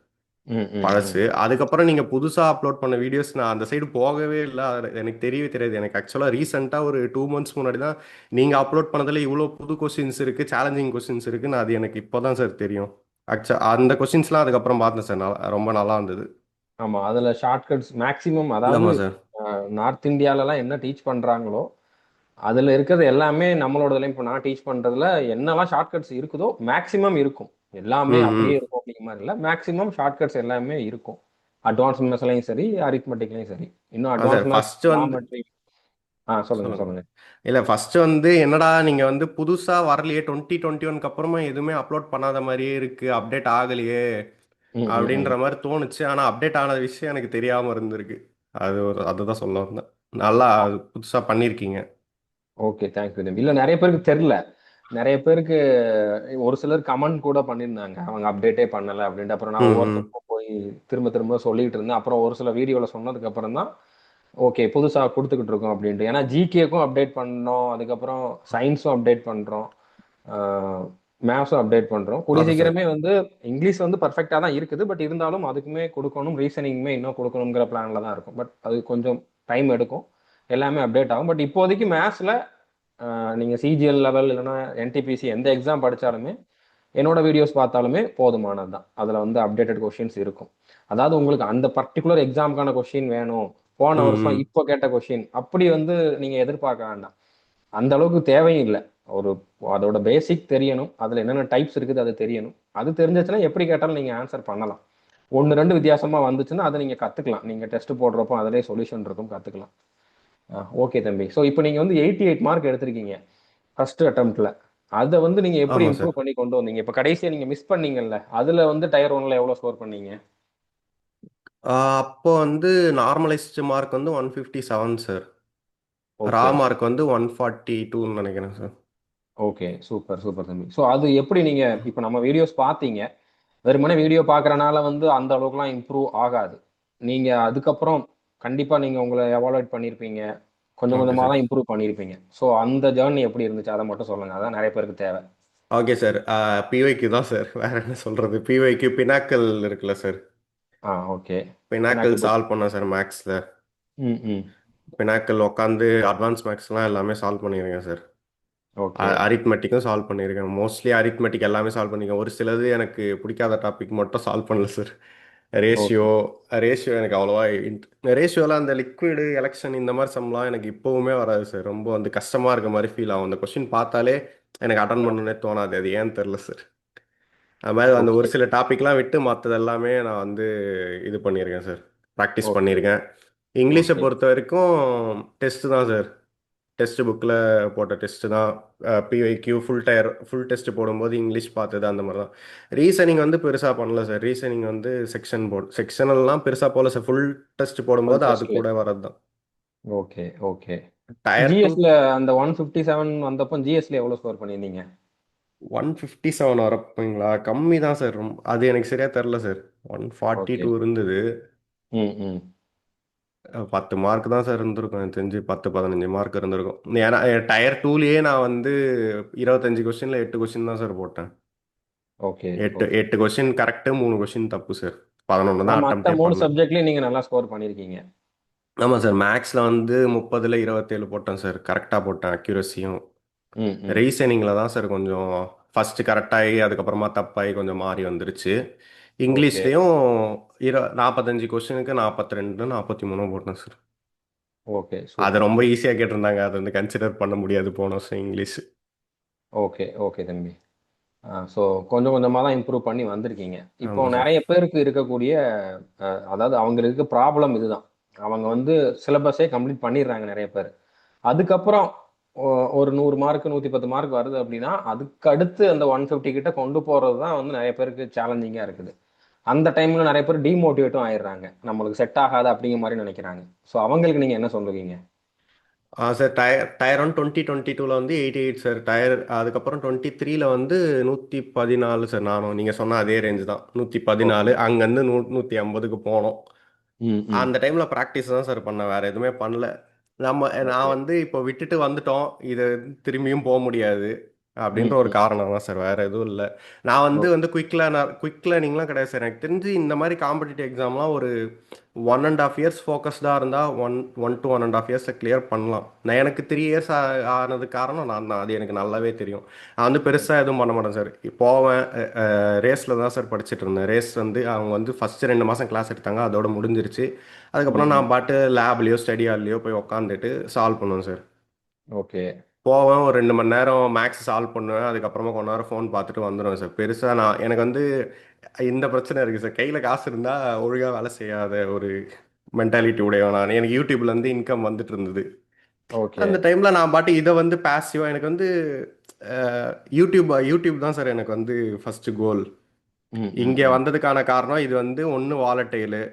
ம், ம், ம். பழசு. அதுக்கப்புறம் நீங்க புதுசா அப்லோட் பண்ண வீடியோஸ் நான் அந்த சைடு போகவே இல்ல. அது எனக்கு தெரியவே தெரியாது. எனக்கு ஆக்சுவலா ரீசென்ட்டா ஒரு 2 மந்த்ஸ் முன்னாடி தான் நீங்க அப்லோட் பண்ணதுல இவ்ளோ புது கொஸ்டின்ஸ் இருக்கு, சேலஞ்சிங் கொஸ்டின்ஸ் இருக்குன்னு அது எனக்கு இப்போ தான் சார் தெரியும். அந்த கொஸ்டின்ஸ்லாம் அதுக்கப்புறம் பார்த்தேன் சார். ரொம்ப நல்லா இருந்தது. ஆமா. அதுல ஷார்ட்கட்ஸ் மேக்ஸிமம் அதாவது ஆமா சார். நார்த் இந்தியாலலாம் என்ன டீச் பண்றாங்களோ, அதுல இருக்கிறது எல்லாமே நம்மளோடதுலயும் இப்ப நான் டீச் பண்றதுல என்னலாம் ஷார்ட்கட்ஸ் இருக்குதோ, மேக்ஸிமம் இருக்கும். எல்லாமே ம், அப்படியே ம். இருக்கும் அப்படிங்கிற மாரி இல்ல. மேக்ஸிமம் ஷார்ட்கட்ஸ் எல்லாமே இருக்கும். அட்வான்ஸ் மேத்ஸ்லயும் சரி, அரித்மெட்டிக்லயும் சரி. இன்னும் சார் அட்வான்ஸ் மேத்ஸ் ஃபர்ஸ்ட் வந்து ஜியாமெட்ரி. சொல்லுங்க, சொல்லுங்க. சொல்லுங்க. இல்ல ஃபர்ஸ்ட் வந்து என்னடா நீங்க வந்து புதுசா வரலையே 2021க்கு அப்புறமா எதுவுமே அப்லோட் பண்ணாத மாரியே இருக்கு. அப்டேட் ஆகலையே! ம், ம், ம். அப்படின்ற மாரி தோணுச்சு. ஆனா அப்டேட் ஆன விஷயம் எனக்கு தெரியாம இருந்திருக்கு. அதுதான் சொல்ல வந்தேன். நல்லா அது புதுசா பண்ணியிருக்கீங்க. ஓகே. தேங்க் யூ தம்பி. இல்ல நெறைய பேருக்கு தெர்ல. நெறைய பேருக்கு ஒரு சிலர் கமெண்ட் கூட பண்ணியிருந்தாங்க. அவங்க அப்டேட்டே பண்ணல அப்டின்ட்டு. அப்புறம் நான் ம், ம். ஒவ்வொருத்தருக்கும் போய் திரும்ப திரும்ப சொல்லிட்டு இருந்தேன். அப்புறம் ஒரு சில வீடியோல சொன்னதுக்கு அப்புறம் தான், ஓகே புதுசா குடுத்துக்கிட்டு இருக்கோம் அப்டின்ட்டு. ஏன்னா ஜிகேக்கும் அப்டேட் பண்ணோம். அதுக்கப்புறம் சயின்ஸும் அப்டேட் பண்றோம். ஆ மேத்ஸும் அப்டேட் பண்றோம். கூடிய அதான் சார். சீக்கிரமே வந்து இங்கிலீஷ் வந்து பெர்ஃபெக்ட்டா தான் இருக்குது. பட் இருந்தாலும் அதுக்குமே குடுக்கணும். ரீசனிங்குமே இன்னும் குடுக்கணுங்கிற பிளான்ல தான் இருக்கோம். பட் அது கொஞ்சம் டைம் எடுக்கும். எல்லாமே அப்டேட் ஆகும். பட் இப்போதைக்கு மேத்ஸ்ல நீங்கள் சிஜிஎல் லெவல் இல்லைன்னா என்டிபிசி எந்த எக்ஸாம் படித்தாலுமே என்னோட வீடியோஸ் பார்த்தாலுமே போதுமானது தான். அதில் வந்து அப்டேட்டட் கொஷின்ஸ் இருக்கும். அதாவது உங்களுக்கு அந்த பர்டிகுலர் எக்ஸாமுக்கான கொஷின் வேணும், போன வருஷம் ம். இப்போ கேட்ட கொஷின் அப்படி வந்து நீங்கள் எதிர்பார்க்க வேண்டாம். அந்த அளவுக்கு தேவையும் இல்லை. ஒரு அதோட பேசிக் தெரியணும், அதில் என்னென்ன டைப்ஸ் இருக்குது அது தெரியணும். அது தெரிஞ்சிச்சுன்னா எப்படி கேட்டாலும் நீங்கள் ஆன்சர் பண்ணலாம். ஒன்று ரெண்டு வித்தியாசமாக வந்துச்சுன்னா அதை நீங்கள் கற்றுக்கலாம். நீங்கள் டெஸ்ட் போடுறப்போ அதிலே சொல்யூஷன் இருக்கும், கற்றுக்கலாம். ஓகே தம்பி. ஸோ இப்போ நீங்கள் வந்து 88 மார்க் எடுத்திருக்கீங்க ஃபர்ஸ்ட் அட்டம்ப்ட்ல. அதை வந்து நீங்க எப்படி ஆமா சார். இம்ப்ரூவ் பண்ணி கொண்டு வந்தீங்க? இப்ப கடைசியா நீங்க மிஸ் பண்ணீங்கல்ல, அதுல வந்து டயர் ஒன்ல எவ்வளவு ஸ்கோர் பண்ணீங்க? அப்போ வந்து நார்மலைஸ்டு மார்க் வந்து 157 சார். ரா ஓகே. மார்க் வந்து 142ன்னு நினைக்கிறேன் சார். ஓகே, சூப்பர் சூப்பர் தம்பி. ஸோ அது எப்படி நீங்க இப்ப நம்ம வீடியோஸ் பார்த்தீங்க, வெறுமனே வீடியோ பார்க்கறனால வந்து அந்த அளவுக்குலாம் இம்ப்ரூவ் ஆகாது. நீங்க அதுக்கப்புறம் கண்டிப்பா நீங்க உங்களை எவாலுவேட் பண்ணியிருப்பீங்க. கொஞ்சம் ஓகே கொஞ்சமா சார். தான் இம்ப்ரூவ் பண்ணியிருப்பீங்க. ஸோ அந்த ஜேர்னி எப்படி இருந்துச்சு? அதை மட்டும் சொல்லுங்க. அதான் நிறைய பேருக்கு தேவை. Okay sir. பிஒய்க்கு தான் சார். வேற என்ன சொல்றது? பிஒய்க்கு பினாக்கல் இருக்குல்ல sir. Okay. Pinnacle pinnacle book. Solve பண்ணேன் சார் மேக்ஸில். ம், ம். பினாக்கல் உட்காந்து அட்வான்ஸ் மேக்ஸ்லாம் எல்லாமே சால்வ் பண்ணியிருக்கேன் சார். ஓகே. அரித்மெட்டிக்கும் சால்வ் பண்ணியிருக்கேன். மோஸ்ட்லி அரித்மெட்டிக் எல்லாமே சால்வ் பண்ணியிருக்கேன். ஒரு சிலது எனக்கு பிடிக்காத டாபிக் மட்டும் சால்வ் பண்ணல சார். Ratio okay. ரேஷியோ எனக்கு அவ்வளோவா ரேஷியோலாம் அந்த லிக்விடு எலெக்ஷன் இந்த மாதிரி சம்லாம் எனக்கு இப்போவுமே வராது சார். ரொம்ப வந்து கஷ்டமாக இருக்க மாதிரி ஃபீல் ஆகும். அந்த கொஷின் பார்த்தாலே எனக்கு அட்டன் பண்ணணுன்னே தோணாது. அது ஏன்னு தெரில சார். அது மாதிரி அந்த ஒரு ஓகே. சில டாபிக்லாம் விட்டு மற்றது எல்லாமே நான் வந்து இது பண்ணியிருக்கேன் சார். Practice okay. பண்ணியிருக்கேன். இங்கிலீஷை ஓகே. பொறுத்த வரைக்கும் டெஸ்ட்டு தான் சார். டெக்ஸ்ட் புக்கில் போட்ட டெஸ்ட்டு தான். பிஒய்க்யூ ஃபுல் டெஸ்ட் போடும்போது இங்கிலீஷ் பார்த்தது அந்த மாதிரி தான். ரீசனிங் வந்து பெருசாக பண்ணல சார். ரீசனிங் வந்து செக்ஷனல்லாம் பெருசாக போகல சார். ஃபுல் டெஸ்ட் ஃபுல் போடும்போது அது டெஸ்ட்ல. கூட வரது தான். ஓகே. ஓகே. டயர் டூ ஜிஎஸ்ல அந்த 157 வந்தப்போ ஜிஎஸ்ல எவ்வளவு ஸ்கோர் பண்ணியிருந்தீங்க? 157 வரப்போங்களா? கம்மி தான் சார். அது எனக்கு சரியா தெரில சார். ஓகே. 142 இருந்தது. ம், ம். 10 மார்க் தான் சார் இருந்திருக்கும். எனக்கு தெரிஞ்சு 10 15 மார்க் இருந்திருக்கும். ஏன்னா டயர் டூலேயே நான் வந்து 25 கொஸ்டின்ல 8 கொஸ்டின் தான் சார் போட்டேன். ஓகே. எட்டு ஓகே. எட்டு கொஸ்டின் கரெக்டு, 3 கொஸ்டின் தப்பு சார். 11 ஆனா தான் மத்த அட்டம்ப்டே 3 பண்ணேன். சப்ஜெக்ட்லயும் நீங்க நல்லா ஸ்கோர் பண்ணியிருக்கீங்க. ஆமாம் சார். மேக்ஸில் வந்து 30ல் 27 போட்டேன் சார். கரெக்டாக போட்டேன் அக்யூரஸியும். ம், ம். ரீசனிங்கில் தான் சார் கொஞ்சம் ஃபஸ்ட்டு கரெக்டாகி அதுக்கப்புறமா தப்பாகி கொஞ்சம் மாறி வந்துருச்சு. ஓகே. இங்கிலீஷ்லேயும் 45 கொஸ்டினுக்கு 42 43 போட்டேன் சார். ஓகே. அது சூப்பர். ரொம்ப ஈஸியாக கேட்டிருந்தாங்க. அதை வந்து கன்சிடர் பண்ண முடியாது போன வருஷம் இங்கிலீஷ். ஓகே. ஓகே தம்பி. ஸோ கொஞ்சம் கொஞ்சமா தான் இம்ப்ரூவ் பண்ணி வந்திருக்கீங்க. இப்போ ஆமாம் சார். நிறைய பேருக்கு இருக்கக்கூடிய அதாவது அவங்களுக்கு இருக்க ப்ராப்ளம் இதுதான். அவங்க வந்து சிலபஸே கம்ப்ளீட் பண்ணிடுறாங்க நிறைய பேர். அதுக்கப்புறம் ஒரு 100 மார்க் 110 மார்க் வருது அப்படின்னா அதுக்கு அடுத்து அந்த 150 கிட்ட கொண்டு போறது தான் வந்து நிறைய பேருக்கு சேலஞ்சிங்கா இருக்குது. அந்த டைம்ல நிறைய பேர் டிமோட்டிவேட்டும் ஆயிடுறாங்க. நம்மளுக்கு செட் ஆகாது அப்படிங்கிற மாதிரி நினைக்கிறாங்க. ஸோ அவங்களுக்கு நீங்க என்ன சொல்லுவீங்க? சார் டயர் ஒன் 2022ல் வந்து 88 சார். அதுக்கப்புறம் 23ல் வந்து 114 சார். நானும் நீங்கள் சொன்ன அதே ரேஞ்சு தான். ஓகே. 114 அங்கேருந்து 150க்கு போனோம். ம், ம். அந்த டைமில் ப்ராக்டிஸ் தான் சார் பண்ணேன். வேறு எதுவுமே பண்ணல. நான் ஓகே. வந்து இப்போ விட்டுட்டு வந்துட்டோம். இது திரும்பியும் போக முடியாது அப்படின்ற ம், ஒரு ம். காரணம் தான் சார். வேறு எதுவும் இல்லை. நான் வந்து ஓகே. வந்து குயிக் லேர்னிங்லாம் கிடையாது சார். எனக்கு தெரிஞ்சு இந்த மாதிரி காம்படிட்டிவ் எக்ஸாம்லாம் ஒரு 1.5 இயர்ஸ் ஃபோக்கஸ்டாக இருந்தால் ஒன் to 1.5 இயர்ஸில் கிளியர் பண்ணலாம். நான் எனக்கு 3 இயர்ஸ் ஆனது காரணம் நான் தான். அது எனக்கு நல்லாவே தெரியும். நான் வந்து பெருசாக எதுவும் பண்ண மாட்டேன் சார். போவேன். ரேஸில் தான் சார் படிச்சுட்டு இருந்தேன். ரேஸ் வந்து அவங்க வந்து ஃபஸ்ட்டு 2 மாதம் கிளாஸ் எடுத்தாங்க. அதோட முடிஞ்சிருச்சு. ம், அதுக்கப்புறம் ம். நான் பாட்டு லேப்லேயோ ஸ்டடி ஹால்லையோ போய் உக்காந்துட்டு சால்வ் பண்ணுவேன் சார். ஓகே. போவேன், ஒரு 2 மணி நேரம் மேக்ஸ் சால்வ் பண்ணுவேன். அதுக்கப்புறமா கொஞ்ச நேரம் ஃபோன் பார்த்துட்டு வந்துடுவேன் சார். பெருசாக எனக்கு வந்து இந்த பிரச்சனை இருக்குது சார். கையில் காசு இருந்தால் ஒழுங்காக வேலை செய்யாத ஒரு மென்டாலிட்டி உடையவன் நான். எனக்கு யூடியூப்லேருந்து இன்கம் வந்துட்டு இருந்தது. ஓகே. அந்த டைமில் நான் பாட்டு இதை வந்து பேசிவாக எனக்கு வந்து யூடியூப் யூடியூப் தான் சார் எனக்கு வந்து ஃபஸ்ட்டு கோல். ம், ம், இங்கே ம். வந்ததுக்கான காரணம் இது வந்து ஒன்று வாலட்டைலு.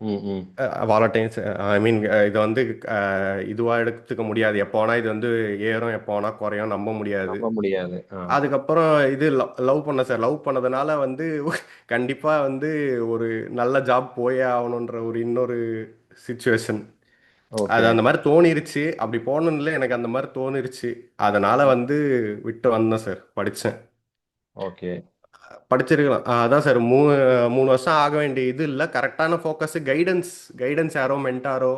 ம், ம். வாலட்டைல்ஸ் ஐ மீன் இதை வந்து இதுவாக எடுத்துக்க முடியாது. எப்போ வேணால் இது வந்து ஏறும், எப்போ வேணால் குறையும், நம்ப முடியாது. நம்ப முடியாது. அதுக்கப்புறம் இது லவ் பண்ண சார். லவ் பண்ணதுனால வந்து கண்டிப்பா வந்து ஒரு நல்ல ஜாப் போயே ஆகணுன்ற ஒரு இன்னொரு சுச்சுவேஷன். அது ஓகே. அந்த மாதிரி தோணிருச்சு. அப்படி போகணும்ல எனக்கு அந்த மாதிரி தோணிருச்சு. அதனால வந்து விட்டு வந்தேன் சார். படித்தேன். ஓகே. படிச்சிருக்கலாம். அதான் சார். 3 வருஷம் ஆக வேண்டிய இது இல்லை. கரெக்டான ஃபோக்கஸ், கைடன்ஸ் கைடன்ஸ் யாரோ மென்டாரோ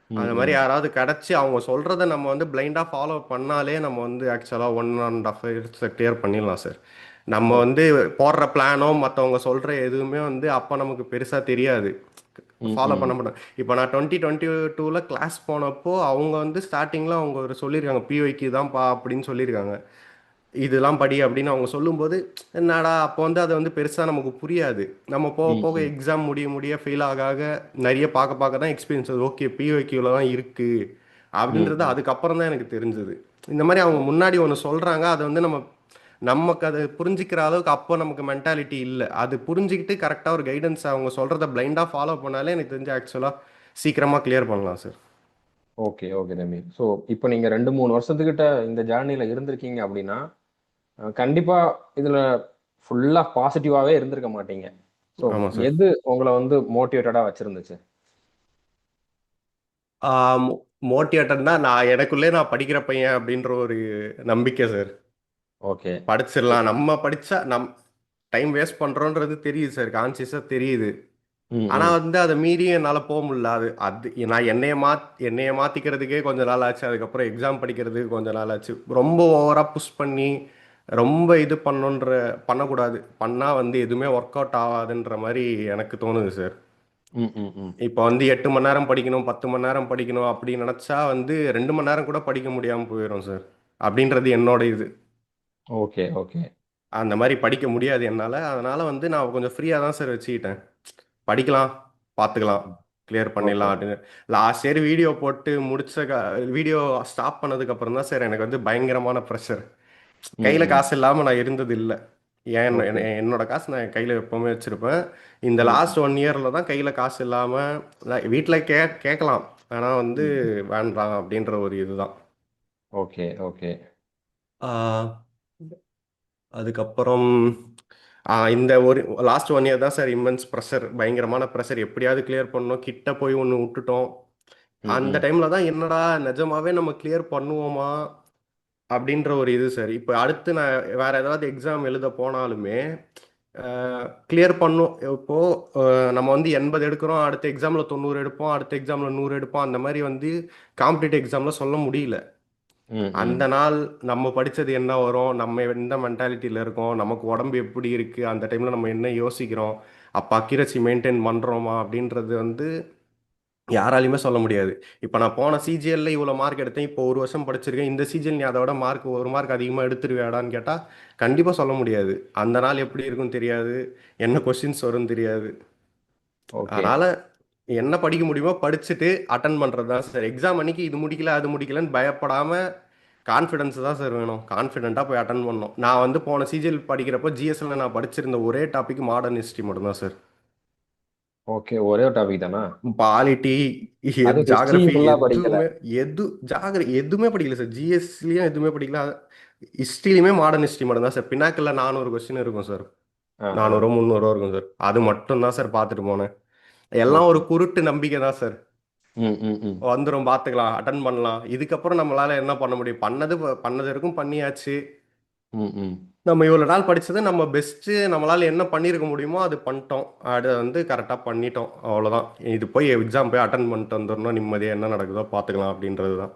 ம் அந்த மாதிரி ம் யாராவது கிடைச்சி அவங்க சொல்றத நம்ம வந்து பிளைண்டா ஃபாலோ பண்ணாலே நம்ம வந்து ஆக்சுவலா 1.5 இயர்ஸ் கிளியர் பண்ணிடலாம் சார். நம்ம ஓகே. வந்து போடுற பிளானோ மற்றவங்க சொல்ற எதுவுமே வந்து அப்போ நமக்கு பெருசா தெரியாது, ம் ஃபாலோ ம் பண்ண மாட்டோம். இப்போ நான் 2022ல் கிளாஸ் போனப்போ அவங்க வந்து ஸ்டார்டிங்ல அவங்க ஒரு சொல்லியிருக்காங்க, பிஒய்க்கு தான்ப்பா அப்படின்னு சொல்லியிருக்காங்க. இதெல்லாம் படி அப்படின்னு அவங்க சொல்லும்போது என்னடா அப்போ வந்து அது வந்து பெருசா நமக்கு புரியாது. நம்ம போக ம் போக ம் எக்ஸாம் முடிய முடிய ஃபெயில் ஆக ஆக நிறைய பார்க்க பார்க்க தான் எக்ஸ்பீரியன்ஸ் அது. ஓகே, பிஒய்க்கியூல தான் இருக்கு ம் அப்படின்றது ம் அதுக்கப்புறம் தான் எனக்கு தெரிஞ்சது. இந்த மாதிரி அவங்க முன்னாடி ஒன்று சொல்றாங்க, அதை வந்து நமக்கு அதை புரிஞ்சிக்கிற அளவுக்கு அப்போ நமக்கு மென்டாலிட்டி இல்லை. அது புரிஞ்சுக்கிட்டு கரெக்டாக ஒரு கைடன்ஸ் அவங்க சொல்றத பிளைண்டா ஃபாலோ பண்ணாலே எனக்கு தெரிஞ்சு ஆக்சுவலா சீக்கிரமா கிளியர் பண்ணலாம் சார். ஓகே ஓகே தம்பி. ஸோ இப்போ நீங்க 2 3 வருஷத்துக்கிட்ட இந்த ஜேர்னில இருந்திருக்கீங்க அப்படின்னா கண்டிப்பா இதுல ஃபுல்லா பாசிட்டிவாவே இருந்திருக்க மாட்டீங்க. ஸோ ஆமா சார். எது உங்களை வந்து மோட்டிவேட்டடா வச்சிருந்துச்சு? மோட்டிவேட்டட்னா நான் எனக்குள்ளே நான் படிக்கிற பையன் அப்படின்ற ஒரு நம்பிக்கை சார். ஓகே. படிச்சிடலாம், நம்ம படிச்சா டைம் வேஸ்ட் பண்றோன்றது தெரியுது சார், கான்சியஸா தெரியுது. ம் ஆனா ம் வந்து அதை மீறி என்னால போக முடியல. அது அது நான் என்னைய மாத்திக்கிறதுக்கே கொஞ்ச நாள் ஆச்சு. அதுக்கப்புறம் எக்ஸாம் படிக்கிறதுக்கு கொஞ்ச நாள் ஆச்சு. ரொம்ப ஓவரா புஷ் பண்ணி ரொம்ப இது பண்ணக்கூடாது. பண்ணா வந்து எதுவுமே ஒர்க் அவுட் ஆகாதுன்ற மாதிரி எனக்கு தோணுது சார். ம் ம் ம் இப்போ வந்து 8 மணி நேரம் படிக்கணும், 10 மணி நேரம் படிக்கணும் அப்படின்னு நினைச்சா வந்து 2 மணி நேரம் கூட படிக்க முடியாம போயிடும் சார். அப்படின்றது என்னோட இது. Okay okay. அந்த மாதிரி படிக்க முடியாது என்னால. அதனால வந்து நான் கொஞ்சம் ஃப்ரீயா தான் சார் வச்சுக்கிட்டேன். படிக்கலாம், பார்த்துக்கலாம், கிளியர் ஓகே. பண்ணிடலாம் அப்படின்னு. லாஸ்ட் இயர் வீடியோ போட்டு வீடியோ ஸ்டாப் பண்ணதுக்கு அப்புறம் தான் சார் எனக்கு வந்து பயங்கரமான ப்ரெஷர். ம் கையில ம் காசு இல்லாம நான் இருந்தது இல்ல. ஓகே. என்னோட காசு நான் என் கையில எப்பவுமே வச்சிருப்பேன். இந்த ம் ம் லாஸ்ட் 1 இயர்ல தான் கையில காசு இல்லாம வீட்ல கேட்கலாம். ஆனா வந்து ம் வேண்டாம் அப்படின்ற ஒரு இதுதான். Okay okay. ஆ, அதுக்கப்புறம் இந்த ஒரு லாஸ்ட் 1 இயர் தான் சார் இம்மென்ஸ் ப்ரெஷர், பயங்கரமான ப்ரெஷர். எப்படியாவது கிளியர் பண்ணணும். கிட்ட போய் ஒன்று விட்டுட்டோம். ம் அந்த ம் டைம்ல தான் என்னடா நிஜமாவே நம்ம கிளியர் பண்ணுவோமா அப்படின்ற ஒரு இது சார். இப்போ அடுத்து நான் வேற ஏதாவது எக்ஸாம் எழுத போனாலுமே கிளியர் பண்ணும். இப்போ நம்ம வந்து 80 எடுக்கிறோம், அடுத்த எக்ஸாம்ல 90 எடுப்போம், அடுத்த எக்ஸாம்ல 100 எடுப்போம். அந்த மாதிரி வந்து காம்படிட்டிவ் எக்ஸாம்ல சொல்ல முடியல. ம் ம் அந்த நாள் நம்ம படிச்சது என்ன வரும், நம்ம எந்த மென்டாலிட்டியில இருக்கோம், நமக்கு உடம்பு எப்படி இருக்கு, அந்த டைம்ல நம்ம என்ன யோசிக்கிறோம், அப்போ அக்யூரசி மெயின்டைன் பண்றோமா அப்படின்றது வந்து யாராலையுமே சொல்ல முடியாது. இப்போ நான் போன சிஜிஎல்ல இவ்வளோ மார்க் எடுத்தேன், இப்போ ஒரு வருஷம் படிச்சிருக்கேன், இந்த சிஜிஎல் நீ அதோட மார்க் ஒரு மார்க் அதிகமாக எடுத்துருவியாடான்னு கேட்டால் கண்டிப்பாக சொல்ல முடியாது. அந்த நாள் எப்படி இருக்குன்னு தெரியாது, என்ன கொஸ்டின்ஸ் வரும்னு தெரியாது. ஓகே. அதனால என்ன படிக்க முடியுமோ படிச்சுட்டு அட்டன் பண்றது தான் சார். எக்ஸாம் அன்னைக்கு இது முடிக்கல அது முடிக்கலன்னு பயப்படாம கான்ஃபிடன்ஸ் தான் சார் வேணும். கான்ஃபிடென்ட்டா போய் அட்டன் பண்ணணும். நான் வந்து போன சிஜிஎல் படிக்கிறப்போ ஜிஎஸ்ல நான் படிச்சிருந்த ஒரே டாபிக் மாடர்ன் ஹிஸ்ட்ரி மட்டும் தான் சார். ஓகே. ஒரே ஒரு டாபிக் தானா? பாலிட்டி, அது ஹிஸ்டரி ஜாகிரபி ஃபுல்லா படிக்கல. எதுவுமே எதுவுமே படிக்கல சார். ஜிஎஸ்லயும் எதுவுமே படிக்கல. ஹிஸ்ட்ரியிலுமே மாடர்ன் ஹிஸ்ட்ரி மட்டும் தான் சார். பின்னாக்கில் 400 கொஸ்டின் இருக்கும் சார். ஆ ஆ 400 300 இருக்கும் சார். அது மட்டும் தான் சார் பார்த்துட்டு போனேன். எல்லாம் ஒரு ஓகே. குருட்டு நம்பிக்கை தான் சார். ம் ம் ம் வந்துரும், பார்த்துக்கலாம், அட்டன் பண்ணலாம். இதுக்கப்புறம் நம்மளால என்ன பண்ண முடியும்? பண்ணது வரைக்கும் பண்ணியாச்சு. ம் ம் நம்ம இவ்வளோ நாள் படிச்சது நம்ம பெஸ்ட்டு, நம்மளால என்ன பண்ணியிருக்க முடியுமோ அது பண்ணிட்டோம். அது வந்து கரெக்டாக பண்ணிட்டோம். அவ்வளோதான். இது போய் எக்ஸாம் போய் அட்டன் பண்ணிட்டு வந்துடணும். நிம்மதியாக என்ன நடக்குதோ பார்த்துக்கலாம் அப்படின்றது தான்.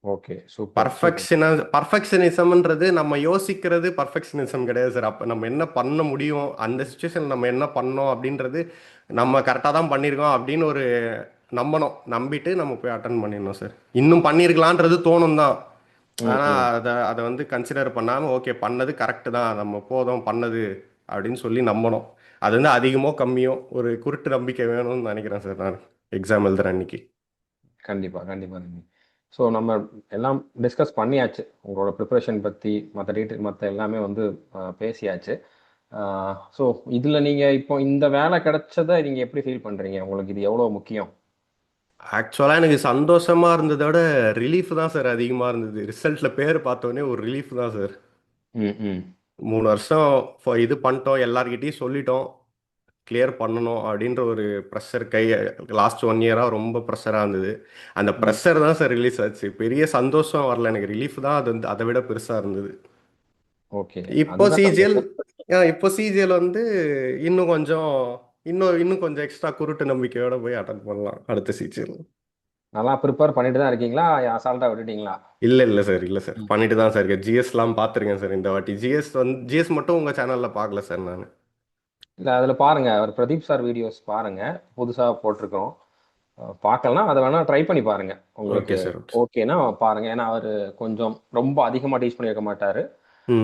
ஓகே. Super super. பர்ஃபெக்ஷனிசம்ன்றது நம்ம யோசிக்கிறது பர்ஃபெக்ஷனிசம் கிடையாது சார். அப்போ நம்ம என்ன பண்ண முடியும், அந்த சுச்சுவேஷன் நம்ம என்ன பண்ணோம் அப்படின்றது நம்ம கரெக்டாக தான் பண்ணியிருக்கோம் அப்படின்னு ஒரு நம்பணும். நம்பிட்டு நம்ம போய் அட்டன் பண்ணிடணும் சார். இன்னும் பண்ணியிருக்கலான்றது தோணும் தான். ம் ஆனால் ம் அதை வந்து கன்சிடர் பண்ணாமல் ஓகே பண்ணது கரெக்டு தான், நம்ம போதும் பண்ணது அப்படின்னு சொல்லி நம்பணும். அது வந்து அதிகமோ கம்மியோ ஒரு குருட்டு நம்பிக்கை வேணும்னு நினைக்கிறேன் சார் நான் எக்ஸாம் எழுதுற அன்னைக்கு. கண்டிப்பா கண்டிப்பா தம்பி. ஸோ நம்ம எல்லாம் டிஸ்கஸ் பண்ணியாச்சு. உங்களோட ப்ரிப்பரேஷன் பத்தி மற்ற டீட்டெயில் மற்ற எல்லாமே வந்து பேசியாச்சு. ஸோ இதுல நீங்க இப்போ இந்த வேலை கிடைச்சதை நீங்க எப்படி ஃபீல் பண்றீங்க? உங்களுக்கு இது எவ்வளவு முக்கியம்? ஆக்சுவலாக எனக்கு சந்தோஷமா இருந்ததை விட ரிலீஃப் தான் சார் அதிகமாக இருந்தது. ரிசல்ட்டில் பேர் பார்த்தோன்னே ஒரு ரிலீஃப் தான் சார். ம் ம் 3 வருஷம் இது பண்ணிட்டோம், எல்லார்கிட்டயும் சொல்லிட்டோம், கிளியர் பண்ணணும் அப்படின்ற ஒரு ப்ரெஷர் லாஸ்ட் 1 இயராக ரொம்ப ப்ரெஷராக இருந்தது. அந்த ம் ப்ரெஷர் தான் சார் ரிலீஸ் ஆச்சு. பெரிய சந்தோஷம் வரல எனக்கு, ரிலீஃப் தான் அது வந்து அதை விட பெருசாக இருந்தது. ஓகே. இப்போ அதுதான் தம்பி. சிஜிஎல் இப்போ சிஜிஎல் வந்து இன்னும் கொஞ்சம் இன்னும் இன்னும் கொஞ்சம் எக்ஸ்ட்ரா குருட்டு நம்பிக்கையோட போய் அட்டன் பண்ணலாம் அடுத்த சிஜிஎல். நல்லா ப்ரிப்பேர் பண்ணிட்டு தான் இருக்கீங்களா? அசால்ட்டா விட்டுட்டீங்களா? இல்ல சார், இல்ல சார். ம். பண்ணிட்டு தான் சார் இருக்கேன். ஜிஎஸ்லாம் பார்த்துருக்கேன் சார் இந்த வாட்டி. ஜிஎஸ் மட்டும் உங்க சேனல்ல பார்க்கல சார் நானு. இல்ல அதுல பாருங்க. அவர் பிரதீப் சார் வீடியோஸ் பாருங்க. புதுசா போட்டிருக்கோம். பார்க்கலனா அத வேணா ட்ரை பண்ணி பாருங்க. உங்களுக்கு ஓகே சார். ஓகே. ஓகேன்னா பாருங்க. ஏன்னா அவரு கொஞ்சம் ரொம்ப அதிகமா டீச் பண்ணியிருக்க மாட்டாரு. ஆ,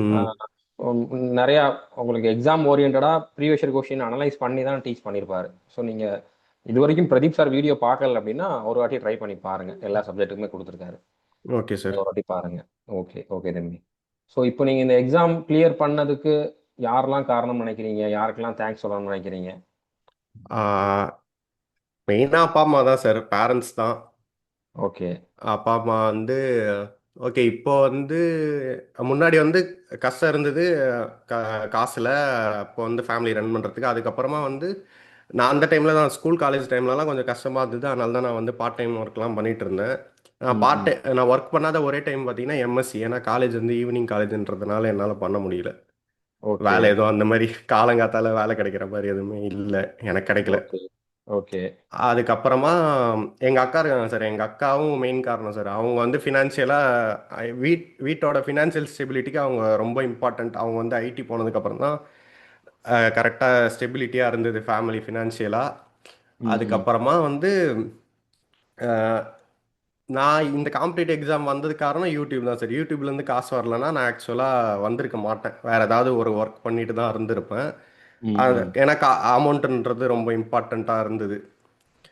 ம். நிறையா உங்களுக்கு எக்ஸாம் ஓரியன்டா ப்ரீவியஸ் இயர் கொஸ்டின் அனலைஸ் பண்ணி தான் டீச் பண்ணியிருப்பாரு. ஸோ நீங்க இது வரைக்கும் பிரதீப் சார் வீடியோ பார்க்கல அப்படின்னா ஒரு வாட்டி ட்ரை பண்ணி பாருங்க. எல்லா சப்ஜெக்ட்டுக்குமே கொடுத்துருக்காரு. ஓகே அதை சார். ஒரு வாட்டி பாருங்க. ஓகே ஓகே தம்பி. ஸோ இப்போ நீங்க இந்த எக்ஸாம் கிளியர் பண்ணதுக்கு யாரெல்லாம் காரணம் நினைக்கிறீங்க? யாருக்கெல்லாம் தேங்க்ஸ் சொல்லணும்னு நினைக்கிறீங்க? மெயினா அப்பா அம்மா தான் சார். பேரண்ட்ஸ் தான். ஓகே. அப்பா அம்மா வந்து ஓகே. இப்போ வந்து முன்னாடி வந்து கஷ்டம் இருந்தது. காசுல அப்போ வந்து ஃபேமிலி ரன் பண்றதுக்கு. அதுக்கப்புறமா வந்து நான் அந்த டைம்ல தான் ஸ்கூல் காலேஜ் டைம்லலாம் கொஞ்சம் கஷ்டமா இருந்தது. அதனால தான் நான் வந்து பார்ட் டைம் ஒர்க்லாம் பண்ணிட்டு இருந்தேன். ம் ம். நான் ஒர்க் பண்ணாத ஒரே டைம் பார்த்தீங்கன்னா எம்எஸ்சி. ஏன்னா காலேஜ் வந்து ஈவினிங் காலேஜ்ன்றதுனால என்னால் பண்ண முடியல. ஓகே வேலை எதுவும் அந்த மாதிரி காலங்காத்தால வேலை கிடைக்கிற மாதிரி எதுவுமே இல்லை. எனக்கு கிடைக்கல. Okay okay. அதுக்கப்புறமா எங்க அக்கா இருக்காங்க சார். எங்க அக்காவும் மெயின் காரணம் சார். அவங்க வந்து ஃபினான்ஷியலா வீட்டோட ஃபினான்ஷியல் ஸ்டெபிலிட்டிக்கு அவங்க ரொம்ப இம்பார்ட்டன்ட். அவங்க வந்து ஐடி போனதுக்கு அப்புறம் தான் கரெக்டா ஸ்டெபிலிட்டியா இருந்தது ஃபேமிலி ஃபினான்ஷியலா. ம் ம். அதுக்கப்புறமா வந்து அஹ், நான் இந்த காம்படிட்டிவ் எக்ஸாம் வந்தது காரணம் யூடியூப் தான் சார். யூடியூப்ல இருந்து காசு வரலன்னா நான் ஆக்சுவலா வந்திருக்க மாட்டேன். வேற ஏதாவது ஒரு ஒர்க் பண்ணிட்டு தான் இருந்திருப்பேன். ம் அது ம். எனக்கு அமௌண்ட்ன்றது ரொம்ப இம்பார்ட்டண்ட்டாக இருந்தது.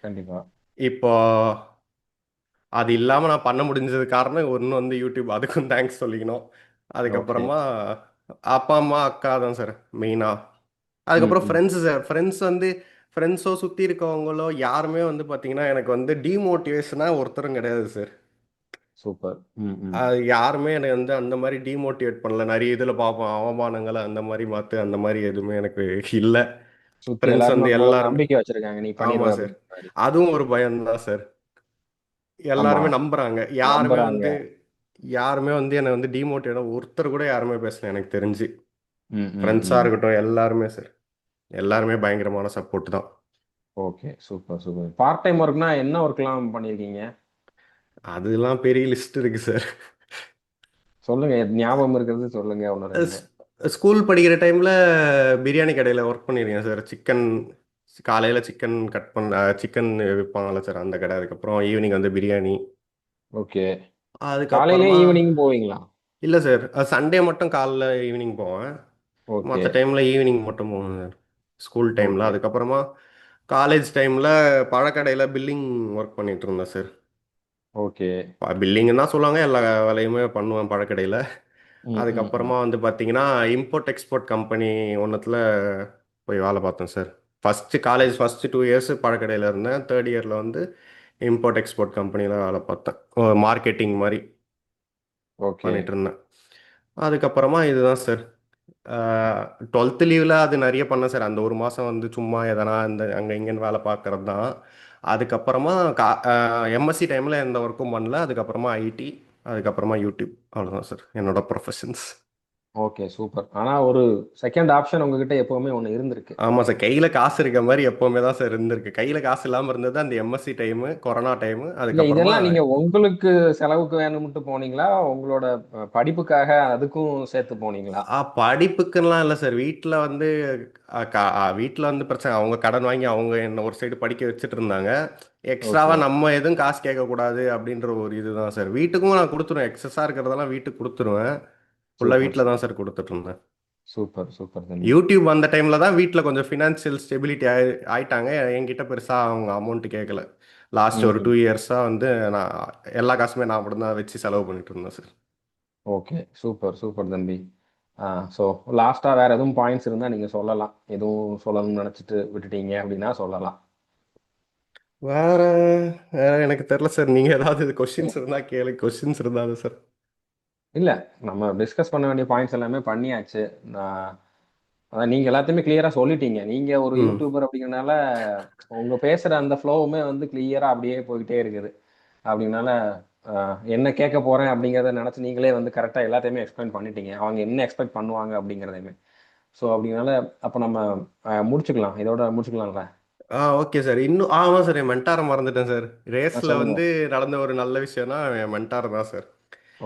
கண்டிப்பா. இப்போ அது இல்லாமல் நான் பண்ண முடிஞ்சது காரணம் ஒன்று வந்து யூடியூப். அதுக்கும் தேங்க்ஸ் சொல்லிக்கணும். ஓகே. அதுக்கப்புறமா அப்பா அம்மா அக்கா தான் சார் மெயினாக. ம் அதுக்கப்புறம் ம். Friends sir. ஃப்ரெண்ட்ஸோ சுற்றி இருக்கவங்களோ யாருமே வந்து பார்த்தீங்கன்னா எனக்கு வந்து டீமோட்டிவேஷனாக ஒருத்தரும் கிடையாது சார். சூப்பர். ம் ம். அது யாருமே எனக்கு வந்து அந்த மாதிரி டீமோட்டிவேட் பண்ணல. நிறைய இதில் பார்ப்போம் அவமானங்களை அந்த மாதிரி மாற்று அந்த மாதிரி எதுவுமே எனக்கு இல்லை. சுத்தி ஃப்ரெண்ட்ஸ் எல்லாருமே வந்து உங்க மேல எல்லாருமே நம்பிக்கை வச்சிருக்காங்க. நீ பண்ணிருவ ஆமாம் சார். அப்படிங்கிற மாரி. அதுவும் ஒரு பயம்தான் சார். ஆமா. எல்லாருமே நம்புறாங்க. நம்புறாங்க. யாருமே வந்து என்னை வந்து டிமோட்டிவேட் ஒருத்தர் கூட யாருமே பேசல எனக்கு தெரிஞ்சு. ம் ம் ஃப்ரெண்ட்ஸாக ம். இருக்கட்டும் எல்லாருமே சார். எல்லாருமே பயங்கரமான சப்போர்ட் தான். Okay. Super super. Part time ஒர்க்னா என்ன ஒர்க்லாம் பண்ணியிருக்கீங்க? அதெல்லாம் பெரிய லிஸ்ட் இருக்கு சார். சொல்லுங்க. ஞாபகம் இருக்கிறது சொல்லுங்க. ஒன்று ரெண்டு. ஸ்கூல் படிக்கிற டைமில் பிரியாணி கடையில் ஒர்க் பண்ணியிருக்கேன் சார். காலையில் சிக்கன் கட் பண்ண சிக்கன் விற்பாங்கல்ல சார் அந்த கடை. அதுக்கப்புறம் ஈவினிங் வந்து பிரியாணி. ஓகே. காலையிலே அதுக்கப்புறமா ஈவினிங் போவீங்களா? இல்லை சார். சண்டே மட்டும் காலைல ஈவினிங் போவேன். ஓகே மற்ற டைமில் ஈவினிங் மட்டும் போவேன் சார். ஸ்கூல் டைமில். ஓகே அதுக்கப்புறமா காலேஜ் டைமில் பழக்கடையில் பில்லிங் ஒர்க் பண்ணிட்டு இருந்தேன் சார். ஓகே. பில்லிங்னு தான் சொல்லுவாங்க. எல்லா வேலையுமே பண்ணுவேன் பழக்கடையில். ம் ம் ம். அதுக்கப்புறமா வந்து பார்த்தீங்கன்னா இம்போர்ட் எக்ஸ்போர்ட் கம்பெனி ஒன்றுத்தில் போய் வேலை பார்த்தேன் சார். ஃபஸ்ட்டு 2 இயர்ஸ் பழக்கடையில் இருந்தேன். தேர்ட் இயரில் வந்து இம்போர்ட் எக்ஸ்போர்ட் கம்பெனியில் வேலை பார்த்தேன். மார்க்கெட்டிங் மாதிரி ஓகே. பண்ணிட்டு இருந்தேன். அதுக்கப்புறமா இதுதான் சார். 12th லீவில் அது நிறைய பண்ணேன் சார். அந்த ஒரு மாதம் வந்து சும்மா எதனா இந்த அங்கே இங்கேன்னு வேலை பார்க்கறது தான். அதுக்கப்புறமா எம்எஸ்சி டைமில் எந்த ஒர்க்கும் பண்ணல. அதுக்கப்புறமா ஐடி. அதுக்கப்புறமா யூடியூப். அவ்வளோதான் சார் என்னோட ப்ரொஃபஷன்ஸ். ஓகே. சூப்பர். ஆனா ஒரு செகண்ட் ஆப்ஷன் உங்ககிட்ட எப்பவுமே ஒண்ணு இருந்திருக்கு. ஆமாம் சார். கையில் காசு இருக்க மாதிரி எப்போவுமே தான் சார் இருந்திருக்கு. கையில் காசு இல்லாமல் இருந்தது அந்த எம்எஸ்சி டைமு, கொரோனா டைமு. இல்ல அதுக்கப்புறமா இதெல்லாம் நீங்க உங்களுக்கு செலவுக்கு வேணும்ட்டு போனீங்களா? உங்களோட படிப்புக்காக அதுக்கும் சேர்த்து போனீங்களா? படிப்புக்குலாம் இல்லை சார். வீட்டில் வந்து பிரச்சனை. அவங்க கடன் வாங்கி அவங்க என்ன ஒரு சைடு படிக்க வச்சுட்டு இருந்தாங்க. ஓகே. எக்ஸ்ட்ராவாக நம்ம எதுவும் காசு கேட்கக்கூடாது அப்படின்ற ஒரு இதுதான் சார். வீட்டுக்கும் நான் கொடுத்துருவேன். எக்ஸஸாக இருக்கிறதெல்லாம் வீட்டுக்கு கொடுத்துருவேன். ஃபுல்லாக சூப்பர் வீட்டில் தான் சூப்பர் சார் கொடுத்துட்டு இருந்தேன். சூப்பர் சூப்பர் தம்பி. யூடியூப் வந்த டைமில் தான் வீட்டில் கொஞ்சம் ஃபினான்ஷியல் ஸ்டெபிலிட்டி ஆயிட்டாங்க. என்கிட்ட பெருசாக அவங்க அமௌண்ட் கேட்கல. லாஸ்ட் ஒரு ம். 2 இயர்ஸாக வந்து நான் எல்லா காசுமே நான் மட்டும் தான் வச்சு செலவு பண்ணிட்டு இருந்தேன் சார். ஓகே. சூப்பர் சூப்பர் தம்பி. ஸோ லாஸ்டா வேற எதுவும் பாயிண்ட்ஸ் இருந்தா நீங்க சொல்லலாம். எதுவும் சொல்லணும்னு நினைச்சிட்டு விட்டுட்டீங்க அப்படின்னா சொல்லலாம். வேற வேற எனக்கு தெரியல சார். நீங்க ஏதாவது கொஸ்டின்ஸ் இருந்தா கேளு. கொஸ்டின்ஸ் இருந்தாது சார். இல்ல நம்ம டிஸ்கஸ் பண்ண வேண்டிய பாயிண்ட்ஸ் எல்லாமே பண்ணியாச்சு. நான் அதான் நீங்க எல்லாத்தையுமே கிளியரா சொல்லிட்டீங்க. நீங்க ஒரு ம். யூடியூபர் அப்படிங்கிறனால உங்க பேசுற அந்த ஃப்ளோவுமே வந்து கிளியரா அப்படியே போயிட்டே இருக்குது. அப்படினால என்ன கேட்க போறேன் அப்படிங்கிறத நினைச்சு நீங்களே வந்து கரெக்டா எல்லாத்தையுமே எக்ஸ்பிளைன் பண்ணிட்டீங்க. அவங்க என்ன எக்ஸ்பெக்ட் பண்ணுவாங்க அப்படிங்கிறதையுமே. ஸோ அப்படினால அப்ப நம்ம முடிச்சுக்கலாம். இதோட முடிச்சுக்கலாம்ல? Okay sir. இன்னும் ஆமா சார். என் மென்டார மறந்துட்டேன் சார். ரேஸ்ல சொல்லுங்க. வந்து நடந்த ஒரு நல்ல விஷயம்னா என் மென்டார் தான் சார்.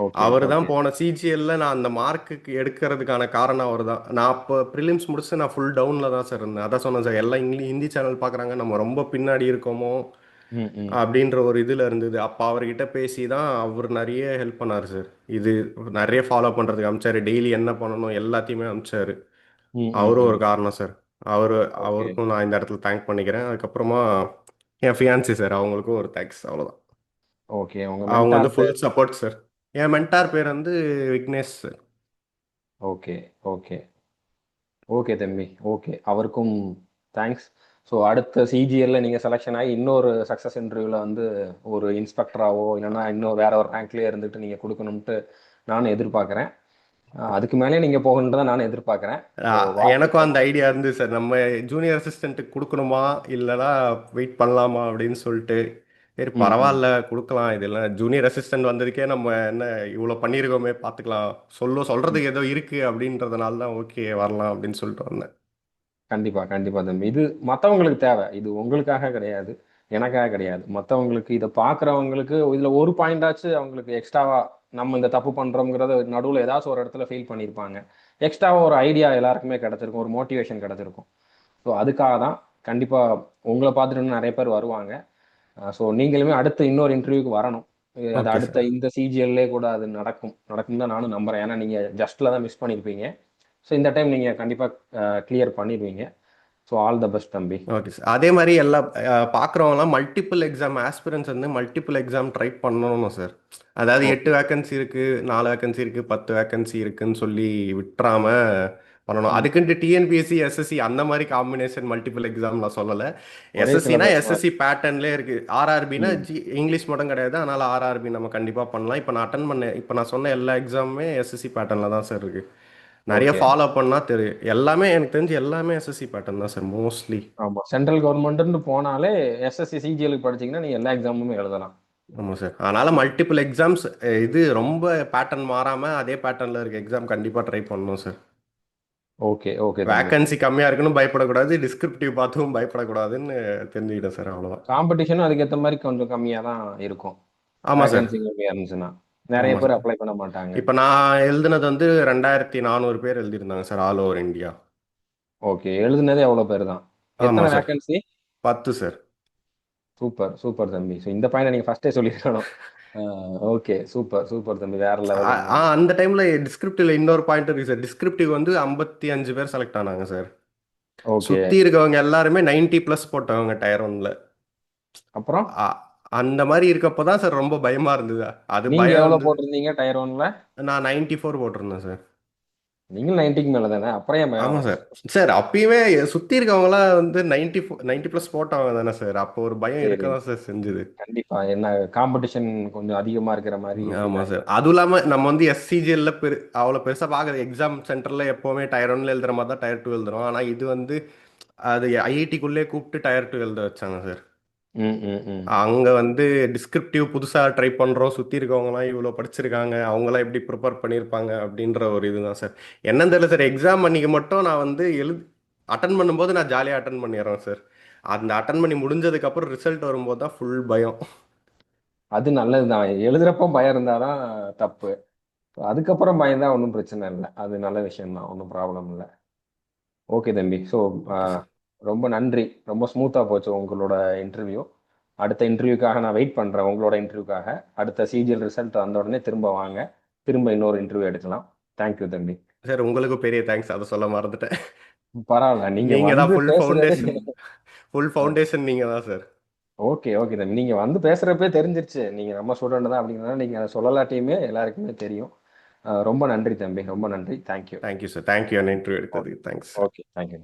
ஓகே, அவர் தான் ஓகே. போன சிஜிஎல்ல நான் அந்த மார்க்குக்கு எடுக்கிறதுக்கான காரணம் அவர் தான். நான் அப்போ ப்ரிலிம்ஸ் முடிச்சு நான் ஃபுல் டவுன்ல தான் சார் இருந்தேன். அதான் சொன்னேன் சார். எல்லாம் ஹிந்தி சேனல் பார்க்குறாங்க. நம்ம ரொம்ப பின்னாடி இருக்கோமோ ம், ம், அப்படின்ற ஒரு இதில் இருந்தது. அப்போ அவர்கிட்ட பேசி தான் அவர் நிறைய ஹெல்ப் பண்ணார் சார். இது நிறைய ஃபாலோ பண்ணுறதுக்கு அமிச்சாரு. டெய்லி என்ன பண்ணணும் எல்லாத்தையுமே அமிச்சாரு. ம், ம், அவரும் ம். ஒரு காரணம் சார். அவரு ஓகே, அவருக்கும் நான் இந்த இடத்துல தேங்க் பண்ணிக்கிறேன். அதுக்கப்புறமா என் ஃபியான்சி சார், அவங்களுக்கும் ஒரு தேங்க்ஸ் அவ்வளோதான். ஓகே. உங்க அவங்க வந்து மென்டார் ஃபுல் பேர்? Support sir. என் மென்டார் பேர் வந்து Vignesh sir. Okay, okay. Okay தம்பி. ஓகே. அவருக்கும் தேங்க்ஸ். ஸோ அடுத்த சிஜிஎல்ல நீங்க செலக்ஷன் ஆகி இன்னொரு சக்ஸஸ் இன்டர்வியூல வந்து ஒரு இன்ஸ்பெக்டராவோ இல்லைன்னா இன்னும் வேற ஒரு ரேங்க்லயே இருந்துட்டு நீங்க கொடுக்கணும்ட்டு நானும் எதிர்பார்க்குறேன். அதுக்கு மேலே நீங்க போகணுன்றதை நானும் எதிர்பார்க்குறேன். ஸோ எனக்கும் வாழ்த்துக்கள். அந்த ஐடியா இருந்து சார். நம்ம ஜூனியர் அசிஸ்டண்ட்டுக்கு கொடுக்கணுமா இல்லைனா வெயிட் பண்ணலாமா அப்படின்னு சொல்லிட்டு, சரி ம், ம். பரவாயில்ல கொடுக்கலாம். இதெல்லாம் ஜூனியர் அசிஸ்டன்ட் வந்ததுக்கே நம்ம என்ன இவ்வளோ பண்ணியிருக்கோமே பார்த்துக்கலாம். ம். சொல்றதுக்கு ஏதோ இருக்கு அப்படின்றதுனால தான் ஓகே வரலாம் அப்படின்னு சொல்லிட்டு வந்தேன். கண்டிப்பா, கண்டிப்பா தம்பி. இது மத்தவங்களுக்கு தேவை. இது உங்களுக்காக கிடையாது. எனக்காக கிடையாது. மத்தவங்களுக்கு இத பார்க்குறவங்களுக்கு இதுல ஒரு பாயிண்டாச்சு அவங்களுக்கு எக்ஸ்ட்ராவா நம்ம இந்த தப்பு பண்றோம்ங்கிறத நடுவுல ஏதாச்சும் ஒரு இடத்துல ஃபீல் பண்ணியிருப்பாங்க. எக்ஸ்ட்ராவா ஒரு ஐடியா எல்லாருக்குமே கிடைச்சிருக்கும். ஒரு மோட்டிவேஷன் கிடைச்சிருக்கும். ஸோ அதுக்காக தான் கண்டிப்பா உங்கள பார்த்துட்டு இன்னும் நெறைய பேர் வருவாங்க. ஸோ நீங்களுமே அடுத்து இன்னொரு இன்டர்வியூக்கு வரணும். அது ஓகே அடுத்த சார். இந்த சிஜிஎல்லே கூட அது நடக்கும். நடக்கும்னு தான் நானும் நம்புறேன். ஏன்னா நீங்க ஜஸ்ட்ல தான் மிஸ் பண்ணியிருப்பீங்க. ஸோ இந்த டைம் நீங்க கண்டிப்பா கிளியர் பண்ணிருவீங்க. ஸோ ஆல் த பெஸ்ட் தம்பி. Okay sir. அதே மாதிரி எல்லா பார்க்குறவங்கலாம் மல்டிபிள் எக்ஸாம் ஆஸ்பிரன்ஸ் வந்து மல்டிபிள் எக்ஸாம் ட்ரை பண்ணணும் சார். அதாவது ஓகே. 8 வேக்கன்சி இருக்கு, 4 வேக்கன்சி இருக்கு, 10 வேக்கன்சி இருக்குன்னு சொல்லி விட்டுறாம பண்ணணும். ம். அதுக்குன்ட்டு டிஎன்பிஎஸ்சி, எஸ்எஸ்சி அந்த மாதிரி காம்பினேஷன் மல்டிபிள் எக்ஸாம் நான் சொல்லலை. ஒரே எஸ்எஸ்சினா சிலபஸ் மாரி. எஸ்எஸ்சி பேட்டர்ன்லேயே இருக்கு. ஆர்ஆர்பினா ம். இங்கிலீஷ் மட்டும் கிடையாது. அதனால ஆர்ஆர்பி நம்ம கண்டிப்பாக பண்ணலாம். இப்போ நான் சொன்ன எல்லா எக்ஸாமுமே எஸ்எஸ்சி பேட்டர்னில் தான் சார் இருக்கு. நிறைய ஓகே. ஃபாலோ பண்ணா தெரியும். எல்லாமே எனக்கு தெரிஞ்சு எல்லாமே எஸ்எஸ்சி பேட்டர்ன் தான் சார் மோஸ்ட்லி. ஆமா. சென்ட்ரல் கவர்மெண்ட்ன்னு போனாலே எஸ்எஸ்சி, சிஜிஎலுக்கு படிச்சீங்கன்னா நீங்க எல்லா எக்ஸாமுமே எழுதலாம். ஆமாம் சார். அதனால மல்டிபிள் எக்ஸாம்ஸ் இது ரொம்ப பேட்டர்ன் மாறாம அதே பேட்டர்ன்ல இருக்க எக்ஸாம் கண்டிப்பா ட்ரை பண்ணணும் சார். ஓகே, ஓகே தம்பி. வேக்கன்சி கம்மியா இருக்குன்னு பயப்படக்கூடாது. டிஸ்கிரிப்டிவ் பார்த்தும் பயப்படக்கூடாதுன்னு தெரிஞ்சுக்கிட்டேன் சார் அவ்வளவுதான். காம்படிஷனும் அதுக்கேத்த மாரி கொஞ்சம் கம்மியா தான் இருக்கும். ஆமா சார். வேகன்சி கம்மியா இருந்துச்சுன்னா. நெறைய ஆமா பேர் சார். அப்ளை பண்ண மாட்டாங்க. இப்ப நான் எழுதுனது வந்து 2400 பேர் எழுதியிருந்தாங்க sir all over India. Okay. எழுதுனதே அவ்வளோ பேர் தான். ஆமா எத்தன sir. Vacancy? 10 sir. Super, super தம்பி. ஸோ இந்த பாயிண்ட்ட நீங்க ஃபர்ஸ்ட்டே சொல்லியிருக்கணும். ஆ ஓகே. சூப்பர், சூப்பர் தம்பி. வேற லெவல் நீங்க. அந்த டைம்ல டிஸ்கிரிப்டிவ்ல இன்னொரு பாயிண்ட் இருக்கு சார். டிஸ்கிரிப்டிவ் வந்து 55 பேர் செலக்ட் ஆனாங்க சார். ஓகே. சுத்தி இருக்கவங்க எல்லாருமே 90 பிளஸ் போட்டவங்க டயர் ஒன்ல. அப்புறம்? அந்த மாதிரி இருக்கப்போ தான் சார் ரொம்ப பயமா இருந்தது. அது நீங்க பயம் எவ்வளோ இருந்தது. போட்டிருந்தீங்க டயர் 1ல? நான் 94 போட்டிருந்தேன் சார். நீங்களும் 90க்கு மேல தானே. அப்புறம் ஏன் ஆமா பயம்? சார். சார் அப்பயுமே சுத்தி இருக்கவங்கலாம் வந்து 90 பிளஸ் போட்டவங்க தானே சார். அப்போ ஒரு பயம் இருக்க சரி. தான் சார் செஞ்சது. கண்டிப்பா. என்ன காம்படிஷன் கொஞ்சம் அதிகமா இருக்கிற மாரி ஃபீல் ஆமா சார். ஆயிருக்கு. அதுவும் இல்லாம நம்ம வந்து எஸ்சிஜிஎல்ல அவ்வளோ பெருசா பார்க்குறது எக்ஸாம் சென்டர்ல எப்பவுமே டயர் ஒன்ல எழுதுற மாதிரி தான் டயர் டூ எழுதுறோம். ஆனா இது வந்து அது ஐஐடிக்குள்ளே கூப்பிட்டு டயர் டூ எழுத வச்சாங்க சார். ம், ம், ம். அங்க வந்து டிஸ்கிரிப்டிவ் புதுசா ட்ரை பண்றோம். சுத்தி இருக்கவங்கலாம் இவ்வளோ படிச்சிருக்காங்க. அவங்கலாம் எப்படி ப்ரிப்பேர் பண்ணியிருப்பாங்க அப்படின்ற ஒரு இதுதான் சார். என்னன்னு தெரியல சார். எக்ஸாம் அன்னைக்கு மட்டும் நான் வந்து அட்டன் பண்ணும்போது நான் ஜாலியா அட்டன் பண்ணிடுறேன் சார். அந்த அட்டன் பண்ணி முடிஞ்சதுக்கு அப்புறம் ரிசல்ட் வரும்போது தான் ஃபுல் பயம். அது நல்லதுதான். எழுதுறப்போ பயம் இருந்தா தான் தப்பு. அதுக்கப்புறம் பயந்தா ஒண்ணும் பிரச்சனை இல்ல. அது நல்ல விஷயம் தான். ஒண்ணும் ப்ராப்ளம் இல்ல. ஓகே தம்பி. ஸோ அ ஓகே சார். ரொம்ப நன்றி. ரொம்ப ஸ்மூத்தா போச்சு உங்களோட இன்டர்வியூ. அடுத்த இன்டர்வியூக்காக நான் வெயிட் பண்றேன். உங்களோட இன்டர்வியூக்காக. அடுத்த சிஜிஎல் ரிசல்ட் வந்த உடனே திரும்ப வாங்க. திரும்ப இன்னொரு இன்டர்வியூ எடுக்கலாம். தேங்க் யூ தம்பி. சார் உங்களுக்கும் பெரிய தேங்க்ஸ். அதை சொல்ல மறந்துட்டேன். பரவால்ல. நீங்க நீங்க தான் வந்து ஃபுல் பேசுறது. ஃபவுண்டேஷன். ஃபுல் ஃபவுண்டேஷன் நீங்க தான் சார். ஓகே, ஓகே தம்பி. நீங்க வந்து பேசுறப்பயே தெரிஞ்சிருச்சு. நீங்க நம்ம ஸ்டூடண்ட் தான் அப்படிங்கிறனால நீங்க அத சொல்லலாட்டியுமே எல்லாருக்குமே தெரியும். ரொம்ப நன்றி தம்பி. ரொம்ப நன்றி. Thank you. Thank you sir. Thank you என்ன இன்டர்வியூ ஓகே. எடுத்ததுக்கு. தேங்க்ஸ். ஓகே. Thank you.